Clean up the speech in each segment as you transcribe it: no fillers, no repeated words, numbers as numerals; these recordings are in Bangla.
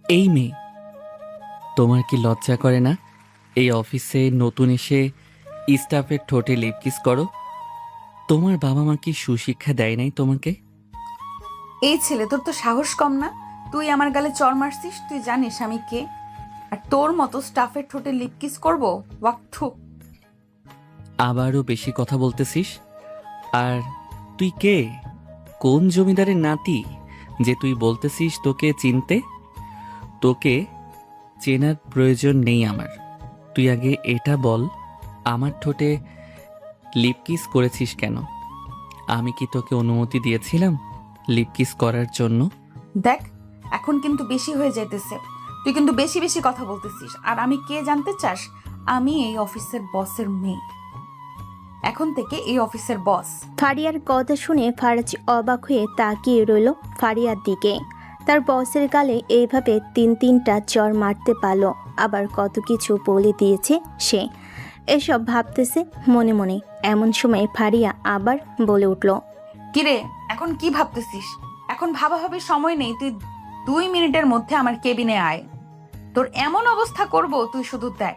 এই মেয়ে, তোমার কি লজ্জা করে না এই অফিসে নতুন এসে স্টাফের ঠোঁটে লিপ কিস করো? তোমার বাবা মা কি সুশিক্ষা দেয় নাই তোমাকে? এই ছেলে, তোর তো সাহস কম না? তুই আমার গালে চড় মারছিস? তুই জানিস আমি কে? আর তোর মতো স্টাফের ঠোঁটে লিপ কিস করবো? ওয়াক্থু। আবারও বেশি কথা বলতেছিস। আর তুই কে? কোন জমিদারের নাতি যে তুই বলতেছিস তোকে চিনতে? তোকে চেনার প্রয়োজন নেই আমার। তুই আগে এটা বল, আমার ঠোঁটে লিপ কিস করেছিস কেন? আমি কি তোকে অনুমতি দিয়েছিলাম লিপ কিস করার জন্য? দেখ, এখন কিন্তু বেশি হয়ে যাইতেছে। তুই কিন্তু বেশি বেশি কথা বলতেছিস। আর আমি কে জানতে চাস? আমি এই অফিসের বসের মেয়ে। এখন থেকে এই অফিসের বস। ফারিয়ার কথা শুনে ফারাজ অবাক হয়ে তাকিয়ে রইল ফারিয়ার দিকে। তার বসের গালে এইভাবে তিনটা চড় মারতে পারলো, আবার কত কিছু বলে দিয়েছে সে। এসব ভাবতেছে মনে মনে। এমন সময় ফারিয়া আবার বলে উঠল, কিরে, এখন কি ভাবতেছিস? এখন ভাবাভাবির সময় নেই। তুই 2 মিনিটের মধ্যে আমার কেবিনে আয়। তোর এমন অবস্থা করব, তুই শুধু দেখ।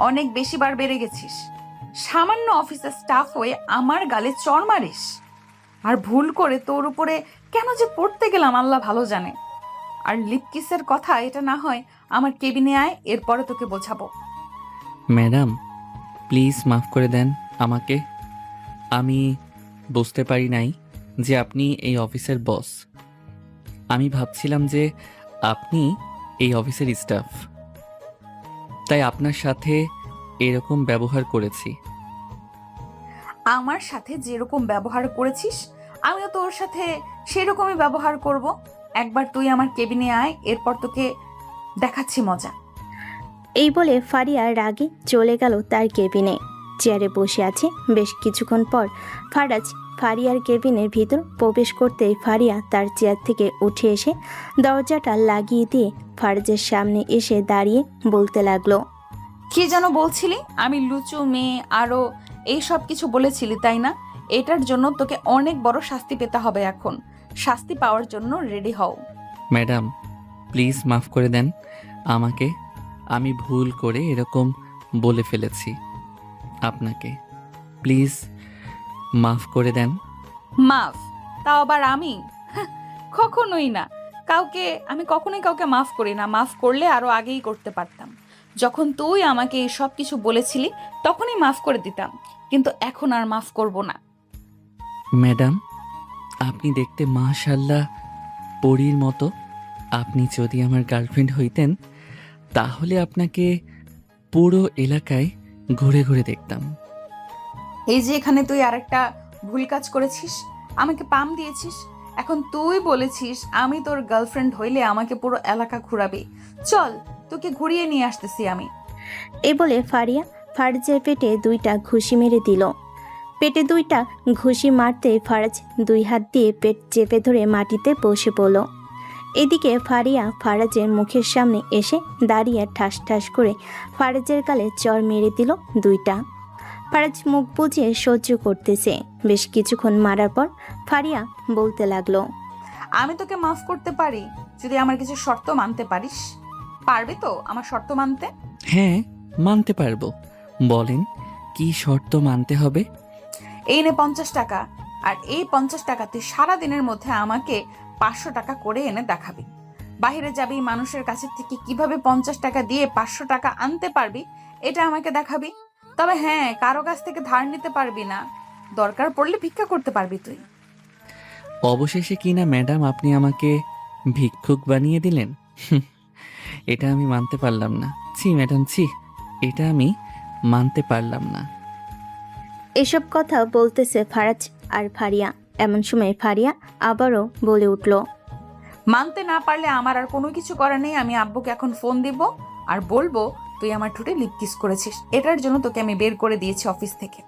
অনেক বেশি বার বেড়ে গেছিস। সামান্য অফিসের স্টাফ হয়ে আমার গালে চড় মারিস। আর ভুল করে তোর উপরে কেন যে পড়তে গেলাম আল্লাহ ভালো জানে। আর লিপকিসের কথা, এটা না হয় আমার কেবিনে আয়, এরপরে তোকে বোঝাবো। ম্যাডাম, প্লিজ মাফ করে দেন আমাকে। আমি বুঝতে পারি নাই যে আপনি এই অফিসের বস। আমি ভাবছিলাম যে আপনি এই অফিসের স্টাফ, তাই আপনার সাথে এরকম ব্যবহার করেছি। আমার সাথে যেরকম ব্যবহার করেছিস, আমিও তোর সাথে সেরকমই ব্যবহার করব। একবার তুই আমার কেবিনে আয়, এরপর তোকে দেখাচ্ছি মজা। এই বলে ফারিয়া রাগে চলে গেল তার কেবিনে। চেয়ারে বসে আছে। বেশ কিছুক্ষণ পর ফারাজ ফারিয়ার কেবিনের ভিতর প্রবেশ করতেই ফারিয়া তার চেয়ার থেকে উঠে এসে দরজাটা লাগিয়ে দিয়ে ফারাজের সামনে এসে দাঁড়িয়ে বলতে লাগলো, কি যেন বলছিলি? আমি লুচু মেয়ে আরো এই সব কিছু বলেছিলি, তাই না? এটার জন্য তোকে অনেক বড় শাস্তি পেতে হবে। এখন শাস্তি পাওয়ার জন্য রেডি হও। ম্যাডাম, প্লিজ মাফ করে দেন আমাকে। আমি ভুল করে এরকম বলে ফেলেছি আপনাকে। প্লিজ মাফ করে দেন। মাফ? তাও আবার আমি? হাহ, কখনোই না। আমি কখনোই কাউকে মাফ করি না। মাফ করলে আরো আগেই করতে পারতাম। যখন তুই আমাকে এই সব কিছু বলেছিলি, তখনই মাফ করে দিতাম। কিন্তু এখন আর মাফ করব না। ম্যাডাম, আপনি দেখতে মাশাআল্লাহ পরীর মতো। আপনি যদি আমার গার্লফ্রেন্ড হইতেন তাহলে আপনাকে পুরো এলাকায় ঘুরে ঘুরে দেখতাম। এই যে এখানে তুই আরেকটা ভুল কাজ করেছিস, আমাকে পাম দিয়েছিস। এখন তুই বলেছিস আমি তোর গার্লফ্রেন্ড হইলে আমাকে পুরো এলাকা ঘুরাবি। চল, তোকে ঘুরিয়ে নিয়ে আসতেছি আমি। এই বলে ফারিয়া ফারাজের পেটে 2টা ঘুষি মেরে দিল। পেটে 2টা ঘুষি মারতে ফারাজ 2 হাত দিয়ে পেট চেপে ধরে মাটিতে বসে পড়ল। এদিকে ফারিয়া ফারাজের মুখের সামনে এসে দাঁড়িয়ে ঠাস ঠাস করে ফারাজের গালে চড় মেরে দিল 2টা। ফারাজ মুখ বুজে সহ্য করতেছে। বেশ কিছুক্ষণ মারার পর ফারিয়া বলতে লাগলো, আমি তোকে মাফ করতে পারি যদি আমার কিছু শর্ত মানতে পারিস। পারবি তো আমার শর্ত মানতে? হ্যাঁ, মানতে পারবো। বলেন কি শর্ত মানতে হবে? এই নে 50 টাকা। আর এই 50 টাকা তুই সারা দিনের মধ্যে আমাকে 500 টাকা করে এনে দেখাবি। বাইরে যাবি, মানুষের কাছে থেকে কিভাবে 50 টাকা দিয়ে 500 টাকা আনতে পারবি, এটা আমাকে দেখাবি। তবে হ্যাঁ, কারো কাছ থেকে ধার নিতে পারবি না। দরকার পড়লে ভিক্ষা করতে পারবি তুই। অবশেষে কিনা ম্যাডাম আপনি আমাকে ভিক্ষুক বানিয়ে দিলেন। এটা আমি মানতে পারলাম না। ছি ম্যাডাম, ছি, এটা আমি মানতে পারলাম না। এসব কথা বলতেছে ফারাজ আর ফারিয়া। এমন সময় ফারিয়া আবারও বলে উঠল, মানতে না পারলে আমার আর কোনো কিছু করার নেই। আমি আব্বুকে এখন ফোন দিব আর বলবো তুই আমার ঠোঁটে লিপ কিস করেছিস। এটার জন্য তোকে আমি বের করে দিয়েছি অফিস থেকে।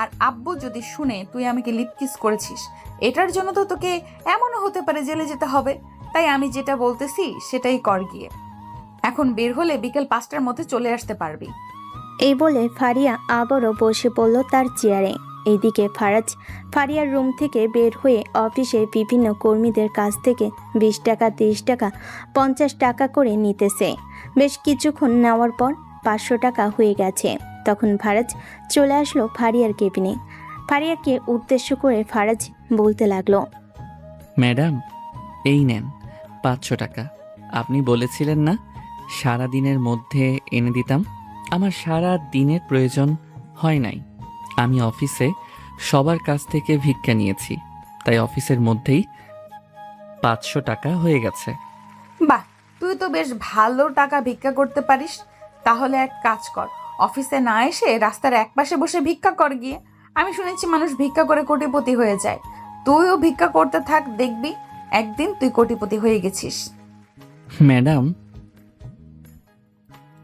আর আব্বু যদি শুনে তুই আমাকে লিপ কিস করেছিস, এটার জন্য তো তোকে এমনও হতে পারে জেলে যেতে হবে। তাই আমি যেটা বলতেছি সেটাই কর গিয়ে। এখন বের হলে বিকেল 5টার মধ্যে চলে আসতে পারবি। এই বলে ফারিয়া আবারও বসে পড়ল তার চেয়ারে। এইদিকে ফারিয়ার রুম থেকে বের হয়ে অফিসে বিভিন্ন কর্মীদের কাছ থেকে 20 টাকা, 30 টাকা, 50 টাকা করে নিতেছে। বেশ কিছুক্ষণ নেওয়ার পর 500 টাকা হয়ে গেছে। তখন ফারাজ চলে আসলো ফারিয়ার কেবিনে। ফারিয়াকে উদ্দেশ্য করে ফারাজ বলতে লাগলো, ম্যাডাম, এই নেন 500 টাকা। আপনি বলেছিলেন না সারা দিনের মধ্যে এনে দিতাম। আমার সারা দিনের প্রয়োজন হয় নাই। আমি অফিসে সবার কাছ থেকে ভিক্ষা নিয়েছি, তাই অফিসের মধ্যেই 500 টাকা হয়ে গেছে। বাহ, তুই তো বেশ ভালো টাকা ভিক্ষা করতে পারিস। তাহলে এক কাজ কর, অফিসে না এসে রাস্তার একপাশে বসে ভিক্ষা কর গিয়ে। আমি শুনেছি মানুষ ভিক্ষা করে কোটিপতি হয়ে যায়। তুইও ভিক্ষা করতে থাক, দেখবি একদিন তুই কোটিপতি হয়ে গেছিস। ম্যাডাম,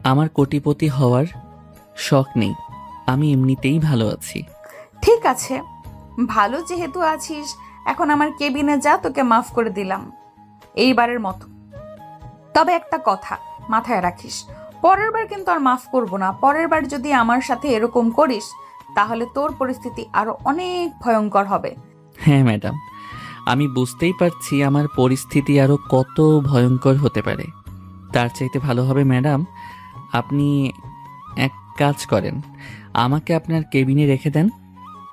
আমার কোটিপতি হওয়ার শখ নেই। আমি এমনিতেই ভালো আছি। ঠিক আছে, ভালো যেহেতু আছিস, এখন আমার কেবিনে যা, তোকে মাফ করে দিলাম এইবারের মতো। তবে একটা কথা মাথায় রাখিস, পরের বার কিন্তু আর মাফ করবো না। পরের বার যদি আমার সাথে এরকম করিস, তাহলে তোর পরিস্থিতি আরো অনেক ভয়ঙ্কর হবে। হ্যাঁ ম্যাডাম, আমি বুঝতেই পারছি আমার পরিস্থিতি আরও কত ভয়ঙ্কর হতে পারে। তার চাইতে ভালো হবে ম্যাডাম, আপনি এক কাজ করেন, আমাকে আপনার কেবিনে রেখে দেন।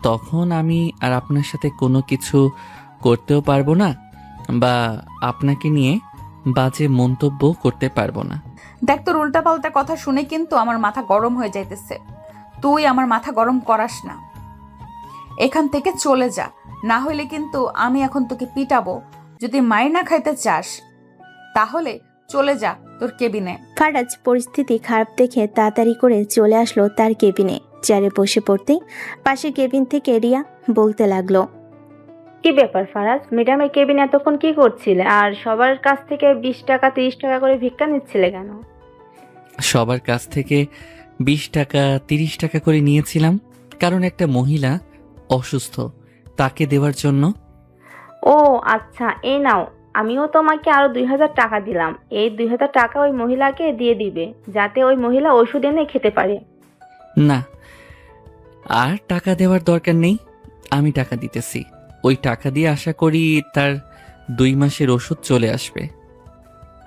তখন আমি আর আপনার সাথে কোনো কিছু করতেও পারবো না, বা আপনাকে নিয়ে বাজে মন্তব্য করতে পারবো না। দেখ, তোর উল্টাপাল্টা কথা শুনে কিন্তু আমার মাথা গরম হয়ে যাইতেছে। তুই আমার মাথা গরম করাস না। এখান থেকে চলে যা, না হলে কিন্তু আমি এখন তোকে পিটাবো। যদি মাইনা খাইতে চাস তাহলে চলে যা তোর কেবিনে। ফারাজ পরিস্থিতি খারাপ দেখে তাড়াতাড়ি করে চলে আসলো তার কেবিনে। চেয়ারে বসে পড়তেই পাশে কেবিন থেকে রিয়া বলতে লাগলো, কি ব্যাপার ফারাজ, ম্যাডামের কেবিনে এতক্ষণ কি করছিলে? আর সবার কাছ থেকে 20 টাকা 30 টাকা করে ভিক্ষা নিচ্ছিলে কেন? সবার কাছ থেকে 20 টাকা 30 টাকা করে নিয়েছিলাম, কারণ একটা মহিলা অসুস্থ, তাকে দেওয়ার জন্য। ও আচ্ছা, এই নাও, আমিও তোমাকে আরো 2000 টাকা দিলাম। এই 2000 টাকা ওই মহিলাকে দিয়ে দিবে, যাতে ওই মহিলা ওষুধ এনে খেতে পারে। না, আর টাকা দেওয়ার দরকার নেই। আমি টাকা দিতেছি। ওই টাকা দিয়ে আশা করি তার 2 মাসের ওষুধ চলে আসবে।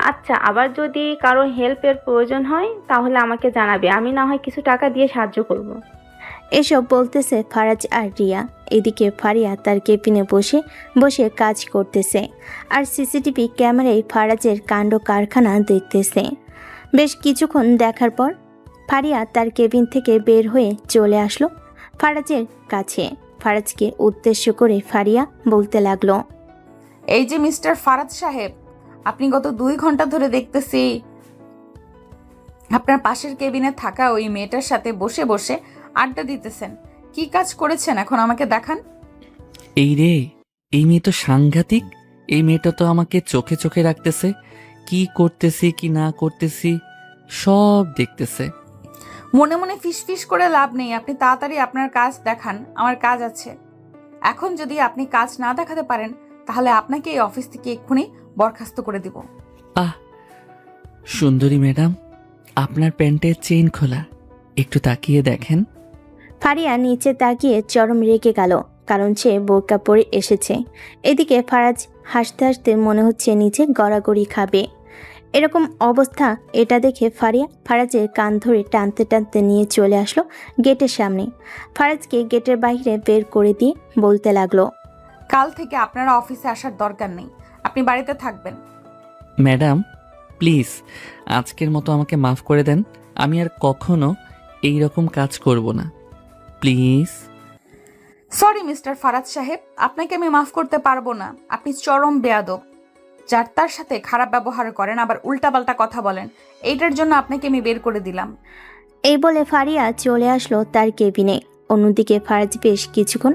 আচ্ছা, আবার যদি কারো হেল্পের প্রয়োজন হয় তাহলে আমাকে জানাবে, আমি না হয় কিছু টাকা দিয়ে সাহায্য করব। এসব বলতেছে ফারাজ আর রিয়া। এদিকে ফারিয়া তার কেবিনে বসে বসে কাজ করতেছে, আর সিসিটিভি ক্যামেরায় ফারাজের কাণ্ড কারখানা দেখতেছে। বেশ কিছুক্ষণ দেখার পর ফারিয়া তার কেবিন থেকে বের হয়ে চলে আসলো ফারাজের কাছে। ফারাজকে উদ্দেশ্য করে ফারিয়া বলতে লাগলো, এই যে মিস্টার ফারাজ সাহেব, আপনি গত 2 ঘন্টা ধরে দেখতেছি আপনার পাশের কেবিনে থাকা ওই মেয়েটার সাথে বসে বসে আড্ডা দিতেছেন। কি কাজ করেছেন এখন আমাকে দেখান। এই রে, এই মেয়ে তো সাংঘাতিক। এই মেয়েটা তো আমাকে চোখে চোখে রাখতেছে, কি করতেছি কি না করতেছি সব দেখতেছে। মনে মনে ফিসফিস করে লাভ নেই, আপনি তাড়াতাড়ি আপনার কাজ দেখান, আমার কাজ আছে। এখন যদি আপনি কাজ না দেখাতে পারেন, তাহলে আপনাকে এই অফিস থেকে এক্ষুনি বরখাস্ত করে দিব। আহ, সুন্দরী ম্যাডাম, আপনার প্যান্টের চেইন খোলা, একটু তাকিয়ে দেখেন। ফারিয়া নিচে তাকিয়ে চরম রেগে গেল, কারণ সে বোরকা পরে এসেছে। এদিকে ফারাজ হাসতে হাসতে মনে হচ্ছে নিচে গড়াগড়ি খাবে। এরকম অবস্থা এটা দেখে ফারাজের কান ধরে টানতে টানতে নিয়ে চলে আসলো গেটের সামনে। ফারাজকে গেটের বাইরে বের করে দিয়ে বলতে লাগলো, কাল থেকে আপনারা অফিসে আসার দরকার নেই, আপনি বাড়িতে থাকবেন। ম্যাডাম প্লিজ, আজকের মতো আমাকে মাফ করে দেন। আমি আর কখনো এই রকম কাজ করব না, প্লিজ। সরি মিস্টার ফারাজ সাহেব, আপনাকে আমি মাফ করতে পারবো না। আপনি চরম বেয়াদব, যার তার সাথে খারাপ ব্যবহার করেন, আবার উল্টাপাল্টা কথা বলেন। এইটার জন্য আপনাকে আমি বের করে দিলাম। এই বলে ফারিয়া চলে আসলো তার কেবিনে। অন্যদিকে ফারাজ বেশ কিছুক্ষণ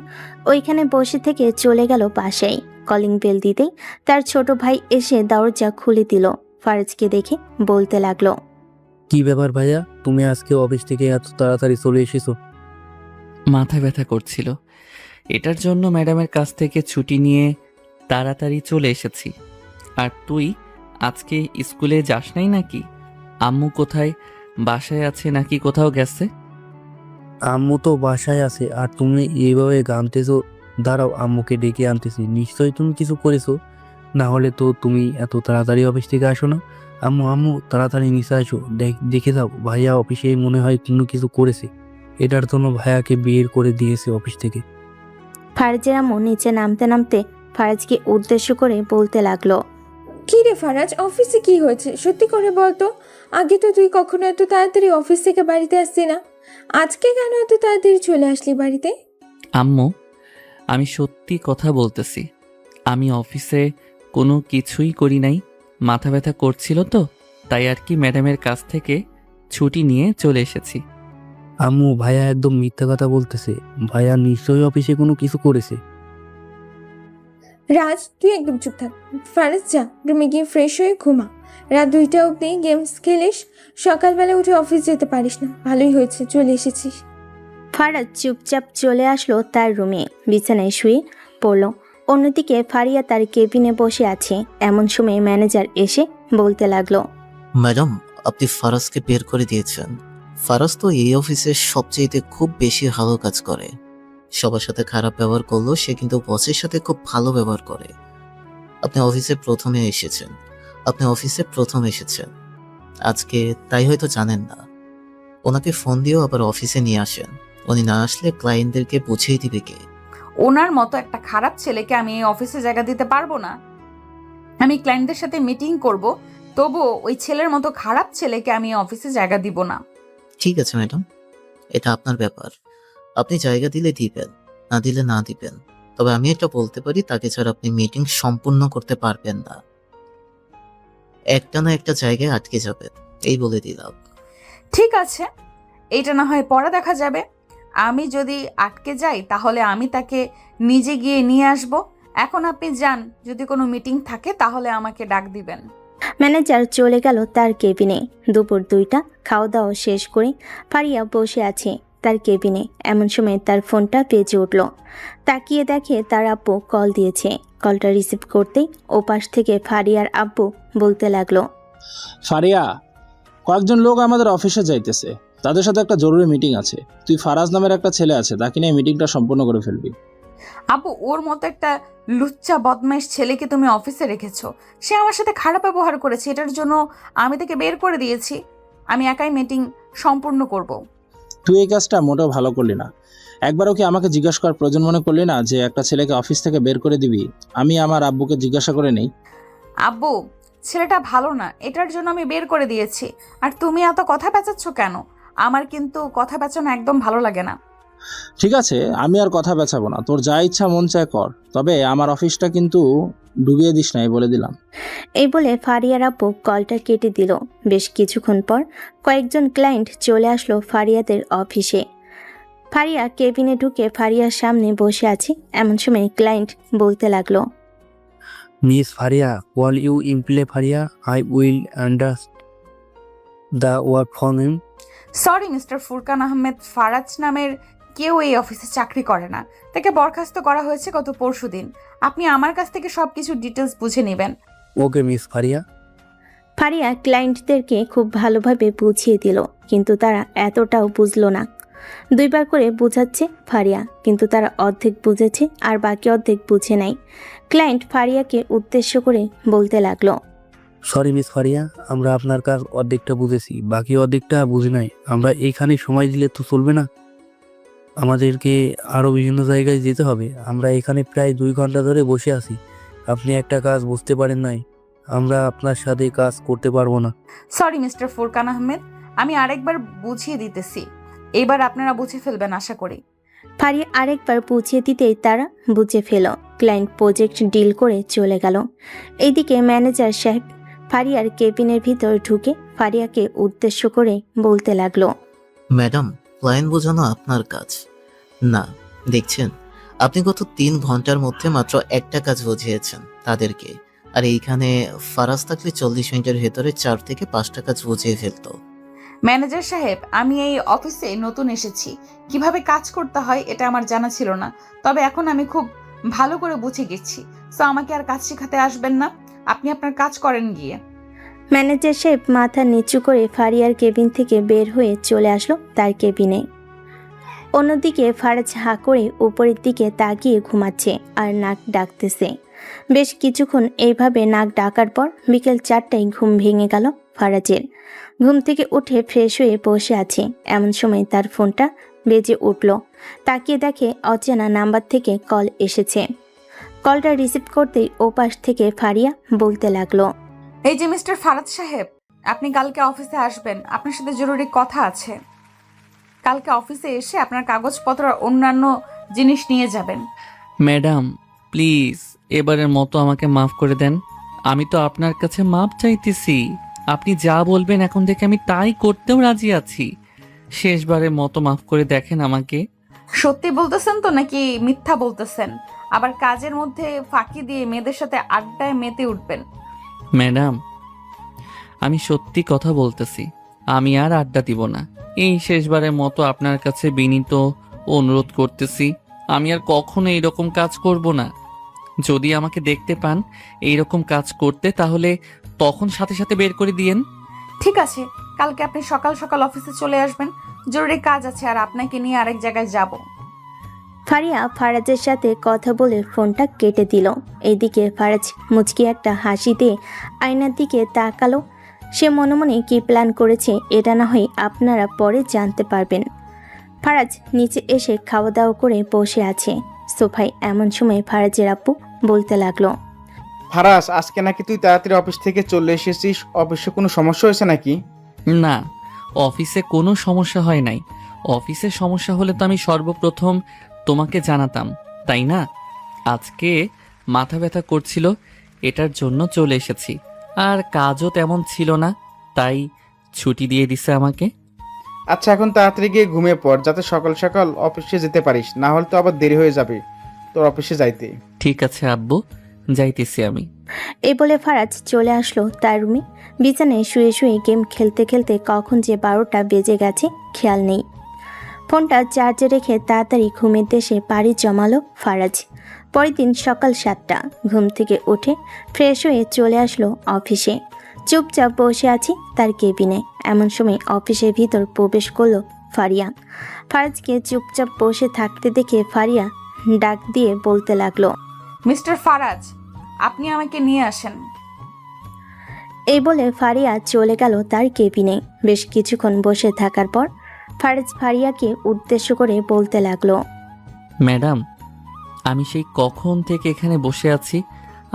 ওইখানে বসে থেকে চলে গেল পাশেই। কলিং বেল দিতেই তার ছোট ভাই এসে দরজা খুলে দিল। ফারাজকে দেখে বলতে লাগলো, কি ব্যাপার ভাইয়া, তুমি আজকে অফিস থেকে এত তাড়াতাড়ি চলে এসেছো? মাথা ব্যথা করছিল, এটার জন্য ম্যাডামের কাছ থেকে ছুটি নিয়ে তাড়াতাড়ি চলে এসেছি। আর তুই আজকে স্কুলে যাস নাই নাকি? আম্মু কোথায়, বাসায় আছে নাকি কোথাও গেছে? আম্মু তো বাসায় আছে আর তুমি এইভাবে ঘামতেছো। দাঁড়াও, আম্মুকে ডেকে আনতেছি। নিশ্চয়ই তুমি কিছু করেছো, না হলে তো তুমি এত তাড়াতাড়ি অফিস থেকে আসো না। আম্মু আম্মু তাড়াতাড়ি নিচে আসো, দেখে যাও, ভাইয়া অফিসে মনে হয় কোনো কিছু করেছে। এটার জন্য ভাইয়াকে বের করে দিয়েছে অফিস থেকে। ফারাজের আম্মু নিচে নামতে নামতে ফারাজকে উদ্দেশ্য করে বলতে লাগলো। কি রে ফারাজ, অফিসে কি হয়েছে সত্যি করে বল তো। আগে তো তুই কখনো এত তাড়াতাড়ি অফিস থেকে বাড়িতে আসতি না, আজকে কেন এত তাড়াতাড়ি চলে আসলি বাড়িতে? আম্মু, আমি সত্যি কথা বলতেছি। আমি অফিসে কোনো কিছুই করি নাই। মাথা ব্যথা করছিল তো, তাই আর কি ম্যাডামের কাছ থেকে ছুটি নিয়ে চলে এসেছি। আম্মু, ভাইয়া একদম মিথ্যা কথা বলতেছে। ভাইয়া নিশ্চয়ই অফিসে কোনো কিছু করেছে। রাজ, তুই একদম চুপ থাক। ফারাজ, যা রুমে গিয়ে ফ্রেশ হয়ে ঘুমা। রাত 2টা অবধি গেমস খেলিস, সকালবেলা উঠে অফিস যেতে পারিস না। ভালোই হয়েছে চলে এসেছিস। ফারাজ চুপচাপ চলে আসলো তার রুমে, বিছানায় শুয়ে পড়ল। অন্যদিকে ফারিয়া তার কেবিনে বসে আছে। এমন সময় ম্যানেজার এসে বলতে লাগলো। ম্যাডাম, আপনি ফারাজকে বের করে দিয়েছেন। ফারাজ তো এই অফিসে সবচেয়ে খুব বেশি ভালো কাজ করে। সবার সাথে খারাপ ব্যবহার করলেও সে কিন্তু বসের সাথে খুব ভালো ব্যবহার করে। আপনি অফিসে প্রথম এসেছেন আজকে, তাই হয়তো জানেন না। ওনাকে ফোন দিয়েও আবার অফিসে নিয়ে আসেন। উনি না আসলে ক্লায়েন্টদেরকে বুঝিয়ে দিবে কে? ওনার মতো একটা খারাপ ছেলেকে আমি এই অফিসে জায়গা দিতে পারবো না। আমি ক্লায়েন্টদের সাথে মিটিং করব, তবুও ওই ছেলের মতো খারাপ ছেলেকে আমি এই অফিসে জায়গা দিব না। ঠিক আছে ম্যাডাম, এটা আপনার ব্যাপার। আপনি জায়গা দিলে দিবেন, না দিলে না দিবেন। তবে আমি এটা বলতে পারি, তাকে ছাড়া আপনি মিটিং সম্পূর্ণ করতে পারবেন না। একটা না একটা জায়গায় আটকে যাবেন, এই বলে দিলাম। ঠিক আছে, এইটা না হয় পরে দেখা যাবে। আমি যদি আটকে যাই তাহলে আমি তাকে নিজে গিয়ে নিয়ে আসব। এখন আপনি যান, যদি কোনো মিটিং থাকে তাহলে আমাকে ডাক দিবেন। ম্যানেজার চলে গেল তার কেবিনে। দুপুর 2টা খাওয়া দাওয়া শেষ করে ফারিয়া বসে আছে তার কেবিনে। এমন সময় তার ফোনটা বেজে উঠল। তাকিয়ে দেখে তার আব্বু কল দিয়েছে। কলটা রিসিভ করতেই ওপাশ থেকে ফারিয়ার আব্বু বলতে লাগলো। ফারিয়া, কয়েকজন লোক আমাদের অফিসে যাইতেছে, তাদের সাথে একটা জরুরি মিটিং আছে। তুই ফারাজ নামের একটা ছেলে আছে, তাকে নিয়ে মিটিংটা সম্পূর্ণ করে ফেলবি। আপু, ওর মতো একটা লুচ্চা বদমাইশ ছেলেকে তুমি অফিসে রেখেছো। সে আমার সাথে খারাপ ব্যবহার করেছে, এটার জন্য আমি তাকে বের করে দিয়েছি। আমি একাই মিটিং সম্পূর্ণ করব। তুই এই কাজটা মোটেও ভালো করলি না। একবারও কি আমাকে জিজ্ঞাসা করার প্রয়োজন মনে করলি না যে একটা ছেলেকে অফিস থেকে বের করে দিবি? আমি আমার আব্বুকে জিজ্ঞাসা করে নেই। আব্বু, ছেলেটা ভালো না, এটার জন্য আমি বের করে দিয়েছি। আর তুমি এত কথা পেঁচাচ্ছ কেন? আমার কিন্তু কথা পেঁচানো একদম ভালো লাগে না। ঠিক আছে, আমি আর কথা পেঁচাবো না, তোর যা ইচ্ছা মন চায় কর, তবে আমার অফিসটা কিন্তু ডুবিয়ে দিস না, এই বলে দিলাম। এই বলে ফারিয়ার আব্বু কলটা কেটে দিল। বেশ কিছুক্ষণ পর কয়েকজন ক্লায়েন্ট চলে আসলো ফারিয়াদের অফিসে। ফারিয়া কেবিনে ঢুকে ফারিয়ার সামনে বসে আছে। এমন সময় ক্লায়েন্ট বলতে লাগলো। Miss Faria, will you employ Faria, I will understand the work from him. Sorry mister Furqan Ahmed, Faraz নামের কেউ এই অফিসে চাকরি করে না। তাকে বরখাস্ত করা হয়েছে গত পরশুদিন। আপনি আমার কাছ থেকে সবকিছু ডিটেলস বুঝে নেবেন। Okay miss Faria. ফারিয়া ক্লায়েন্টদেরকে খুব ভালোভাবে বুঝিয়ে দিল, কিন্তু তারা এতটাও বুঝলো না। 2বার করে বোঝাচ্ছে ফারিয়া, কিন্তু তারা অর্ধেক বুঝেছে আর বাকি অর্ধেক বুঝে নাই। ক্লায়েন্ট ফারিয়াকে উদ্দেশ্য করে বলতে লাগলো। সরি মিস ফারিয়া, আমরা আপনার কাজ অর্ধেকটা বুঝেছি, বাকি অর্ধেকটা বুঝি নাই। আমরা এইখানে সময় দিলে তো চলবে না, আমাদেরকে আরও বিভিন্ন জায়গায় যেতে হবে। আমরা এখানে প্রায় 2 ঘন্টা ধরে বসে আছি, আপনি একটা কাজ বুঝতে পারেন নাই, আমরা আপনার সাথে কাজ করতে পারবো না। সরি মিস্টার ফুরকান আহমেদ, আমি আরেকবার বুঝিয়ে দিতেছি। এবার আপনারা বুঝে ফেলবেন আশা করি। ফারিয়া আরেকবার বুঝিয়ে দিতেই তারা বুঝে ফেল। ক্লায়েন্ট প্রজেক্ট ডিল করে চলে গেল। এইদিকে ম্যানেজার সাহেব ফারিয়ার কেবিনের ভিতর ঢুকে ফারিয়াকে উদ্দেশ্য করে বলতে লাগলো। ম্যাডাম, ক্লায়েন্ট বোঝানো আপনার কাজ না। দেখছেন, আপনি গত 3 ঘন্টার মধ্যে মাত্র একটা কাজ বুঝিয়েছেন তাদেরকে। আর এইখানে ফারাজ থাকলে 40 মিনিটের ভেতরে 4 থেকে 5টা কাজ বুঝিয়ে ফেলতো। ম্যানেজার সাহেব, আমি এই অফিসে নতুন এসেছি। কিভাবে কাজ করতে হয় এটা আমার জানা ছিল না, তবে এখন আমি খুব ভালো করে বুঝে গেছি। সো আমাকে আর কাজ শেখাতে আসবেন না, আপনি আপনার কাজ করেন গিয়ে। ম্যানেজার সাহেব মাথা নিচু করে ফারিয়ার কেবিন থেকে বের হয়ে চলে আসলো তার কেবিনে। অন্যদিকে ফারাজ হাঁ করে উপরের দিকে তাকিয়ে ঘুমাচ্ছে আর নাক ডাকতেছে। বেশ কিছুক্ষণ এইভাবে নাক ডাকার পর বিকেল 4টায় ঘুম ভেঙে গেল ফারাজের। ঘুম থেকে উঠে ফ্রেশ হয়ে বসে আছে, এমন সময় তার ফোনটা বেজে উঠল। তাকিয়ে দেখে অচেনা নাম্বার থেকে কল এসেছে। কলটা রিসিভ করতেই ওপাশ থেকে ফারিয়া বলতে লাগলো, এই যে মিস্টার ফারাজ সাহেব, আপনি কালকে অফিসে আসবেন, আপনার সাথে জরুরি কথা আছে। কালকে অফিসে এসে আপনার কাগজপত্র আর অন্যান্য জিনিস নিয়ে যাবেন। ম্যাডাম প্লিজ এবারের মতো আমাকে মাফ করে দেন। আমি তো আপনার কাছে মাপ চাইতেছি। আপনি যা বলবেন এখন থেকে আমি তাই করতেও রাজি আছি। শেষবারের মতো মাফ করে দেখেন আমাকে। সত্যি বলতেছেন তো নাকি মিথ্যা বলতেছেন? আবার কাজের মধ্যে ফাঁকি দিয়ে মেয়েদের সাথে আড্ডায় মেতে উঠবেন। ম্যাডাম আমি সত্যি কথা বলতেছি, আমি আর আড্ডা দিব না। এই শেষবারের মতো আপনার কাছে বিনীত অনুরোধ করতেছি, আমি আর কখনো এইরকম কাজ করব না। যদি আমাকে দেখতে পান এইরকম কাজ করতে তাহলে তখন সাথে সাথে বের করে দিয়েন। ঠিক আছে, কালকে আপনি সকাল সকাল অফিসে চলে আসবেন, জরুরি কাজ আছে আর আপনাকে নিয়ে আরেক জায়গায় যাব। ফারিয়া ফারাজের সাথে কথা বলে ফোনটা কেটে দিল। এদিকে ফারাজ মুচকি একটা হাসি দিয়ে আয়নার দিকে তাকালো। সে মনে মনে কি প্ল্যান করেছে এটা না হয় আপনারা পরে জানতে পারবেন। ফারাজ নিচে এসে খাওয়া দাওয়া করে বসে আছে সোফায়। এমন সময় ফারাজের আপু বলতে লাগলো, ফারাজ, আজকে নাকি তুই তাড়াতাড়ি অফিস থেকে চলে এসেছিস। অফিসে কোনো সমস্যা হয়েছে নাকি? না, অফিসে কোনো সমস্যা হয় নাই। অফিসে সমস্যা হলে তো আমি সর্বপ্রথম তোমাকে জানাতাম, তাই না? আজকে মাথা ব্যথা করছিল, এটার জন্য চলে এসেছি। আর কাজও তেমন ছিল না, তাই ছুটি দিয়ে দিছে আমাকে। আচ্ছা, এখন তাড়াতাড়ি গিয়ে ঘুমিয়ে পড়, যাতে সকাল সকাল অফিসে যেতে পারিস, না হলে তো আবার দেরি হয়ে যাবে তোর অফিসে যাইতে। ঠিক আছে আব্বু, যাইতেছি আমি। এই বলে ফারাজ চলে আসলো তার রুমে। বিছানায় শুয়ে শুয়ে গেম খেলতে খেলতে কখন যে 12টা বেজে গেছে খেয়াল নেই। ফোনটা চার্জে রেখে তাড়াতাড়ি ঘুমের দেশে পাড়ি জমালো ফারাজ। পরের দিন সকাল 7টা ঘুম থেকে উঠে ফ্রেশ হয়ে চলে আসলো অফিসে। চুপচাপ বসে আছি তার কেবিনে। এমন সময় অফিসের ভিতর প্রবেশ করলো ফারিয়া। ফারাজকে চুপচাপ বসে থাকতে দেখে ফারিয়া ডাক দিয়ে বলতে লাগলো, মিস্টার ফারাজ, আপনি আমাকে নিয়ে আসেন। এই বলে ফারিয়া চলে গেল তার কেবিনে। বেশ কিছুক্ষণ বসে থাকার পর ফারাজ ফারিয়াকে উদ্দেশ্য করে বলতে লাগলো, ম্যাডাম আমি সেই কখন থেকে এখানে বসে আছি,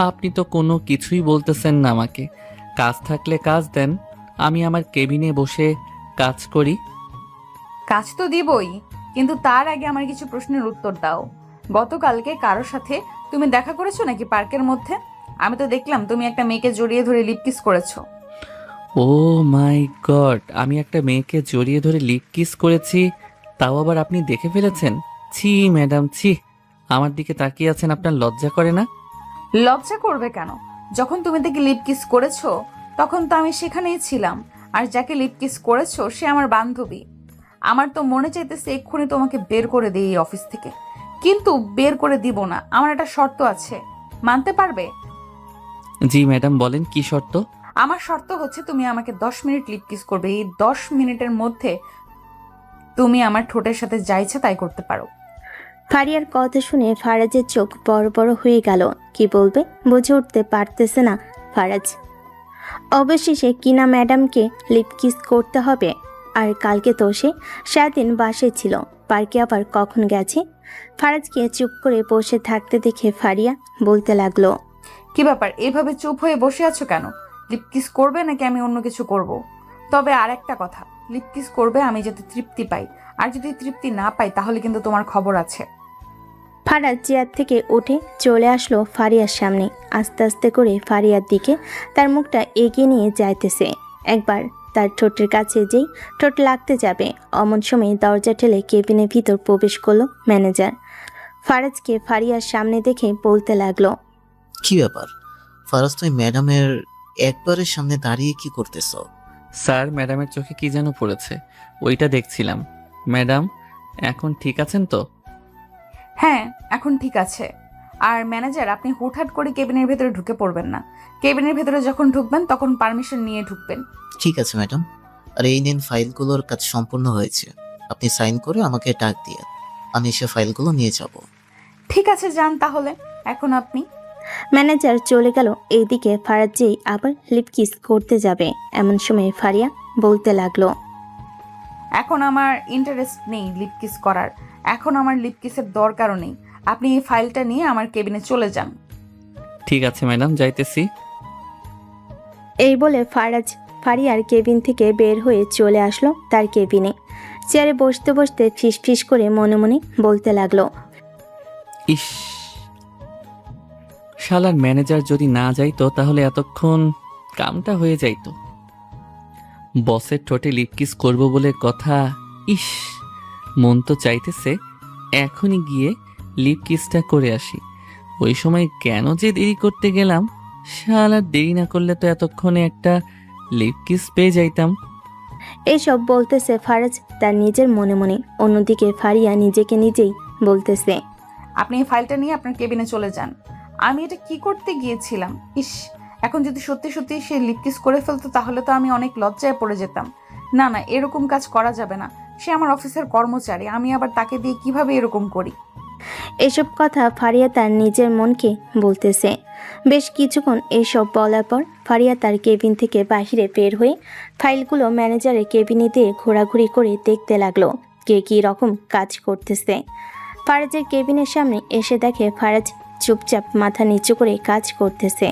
আপনি তো কোনো কিছুই বলতেছেন না আমাকে। কাজ থাকলে কাজ দেন, আমি আমার কেবিনে বসে কাজ করি। কাজ তো দিবই, কিন্তু তার আগে আমার কিছু প্রশ্নের উত্তর দাও। গতকালকে কারোর সাথে তুমি দেখা করেছো নাকি পার্কের মধ্যে? আমি তো দেখলাম তুমি একটা মেয়েকে জড়িয়ে ধরে লিপ কিস করেছো। ও মাই গড, আমি একটা মেয়েকে জড়িয়ে ধরে লিপ কিস করেছি, তাও আবার আপনি দেখে ফেলেছেন? ছি ম্যাডাম ছি, আমার দিকে তাকিয়ে আছেন, আপনার লজ্জা করে না? লজ্জা করবে কেন? যখন তুমি দেখে লিপ কিস করেছো তখন তো আমি সেখানেই ছিলাম, আর যাকে লিপ কিস করেছো সে আমার বান্ধবী। আমার তো মনে চাইতেছে এক্ষুনি তোমাকে বের করে দিই এই অফিস থেকে, কিন্তু বের করে দিব না, আমার একটা শর্ত আছে, মানতে পারবে? জি ম্যাডাম বলেন, কি শর্ত? আমার শর্ত হচ্ছে তুমি আমাকে 10 মিনিট লিপ কিস করবে। এই 10 মিনিটের মধ্যে তুমি আমার ঠোঁটের সাথে যা ইচ্ছা তাই করতে পারো। ফারিয়ার কথা শুনে ফারাজের চোখ বড় বড় হয়ে গেল। কি বলবে বুঝে উঠতে পারতেছে না ফারাজ। অবশেষে কিনা ম্যাডামকে লিপ কিস করতে হবে। আর কালকে তো সে সারাদিন বাসে ছিল, পার্কে আবার কখন গেছে। ফারাজকে চুপ করে বসে থাকতে দেখে ফারিয়া বলতে লাগলো, কি ব্যাপার, এভাবে চুপ হয়ে বসে আছো কেন? লিপ কিস করবে নাকি আমি অন্য কিছু করব? তবে আর একটা কথা, লিপ কিস করবে আমি যাতে তৃপ্তি পাই, আর যদি তৃপ্তি না পাই তাহলে কিন্তু তোমার খবর আছে। ফারাজ চেয়ার থেকে উঠে চলে আসলো ফারিয়ার সামনে। আস্তে আস্তে করে ফারিয়ার দিকে তার মুখটা এগিয়ে নিয়ে যাইতেছে। একবার তার ঠোঁটের কাছে যেই ঠোঁট লাগতে যাবে, অমন সময় দরজা ঠেলে কেবিনের ভিতর প্রবেশ করলো ম্যানেজার। ফারাজকে ফারিয়ার সামনে দেখে বলতে লাগলো, কি ব্যাপার ফারাজ, তুই ম্যাডামের একবারের সামনে দাঁড়িয়ে কি করতেছ? স্যার ম্যাডামের চোখে কি যেন পড়েছে, ওইটা দেখছিলাম। ম্যাডাম এখন ঠিক আছেন তো? হ্যাঁ, এখন ঠিক আছে। আর ম্যানেজার, আপনি হুটহাট করে কেবিনের ভেতরে ঢুকে পড়বেন না। কেবিনের ভেতরে যখন ঢুকবেন তখন পারমিশন নিয়ে ঢুকবেন। ঠিক আছে ম্যাডাম, আর এই নিন ফাইলগুলোর কাজ সম্পূর্ণ হয়েছে, আপনি সাইন করে আমাকে ডাক দিয়ে আমি সে ফাইলগুলো নিয়ে যাব। ঠিক আছে, যান তাহলে এখন আপনি। ম্যানেজার চলে গেল। এইদিকে ফারাজ যেই আবার লিপ কিস করতে যাবে, এমন সময় ফারিয়া বলতে লাগলো, এখন আমার ইন্টারেস্ট নেই লিপ কিস করার, এখন আমার লিপ কিসের দরকারও নেই। আপনি এই ফাইলটা নিয়ে আমার কেবিনে চলে যান। ঠিক আছে ম্যাডাম, যাইতেছি। এই বলে ফারিয়ার কেবিন থেকে বের হয়ে চলে আসলো তার কেবিনে। চেয়ারে বসতে বসতে ফিস ফিস করে মনে মনে বলতে লাগলো, ইস, শালার ম্যানেজার যদি না যাইতো তাহলে এতক্ষণ কামটা হয়ে যাইতো। বসের ঠোঁটে লিপকিস করব বলে কথা। ইস, মন তো চাইতেছে এখনই গিয়ে লিপকিসটা করে আসি। ওই সময় কেন যে দেরি করতে গেলাম, শালার দেরি না করলে তো এতক্ষণে একটা লিপকিস পেয়ে যাইতাম। এইসব বলতেছে ফারাজ তার নিজের মনে মনে। অন্যদিকে ফারিয়া নিজেকে নিজেই বলতেছে, আপনি এই ফাইলটা নিয়ে আপনার কেবিনে চলে যান। আমি এটা কি করতে গিয়েছিলাম? ইস, এখন যদি সত্যি সত্যি সে লিপ কিস করে ফেলতো তাহলে তো আমি অনেক লজ্জায় পড়ে যেতাম। না না, এরকম কাজ করা যাবে না। সে আমার অফিসের কর্মচারী, আমি আবার তাকে দিয়ে কিভাবে এরকম করি? এসব কথা ফারিয়া তার নিজের মনকে বলতেছে। বেশ কিছুক্ষণ এইসব বলার পর ফারিয়া তার কেবিন থেকে বাহিরে বের হয়ে ফাইলগুলো ম্যানেজারের কেবিনে দিয়ে ঘোরাঘুরি করে দেখতে লাগলো কে কী রকম কাজ করতেছে। ফারাজের কেবিনের সামনে এসে দেখে ফারাজ চুপচাপ মাথা নিচু করে কাজ করতেছে।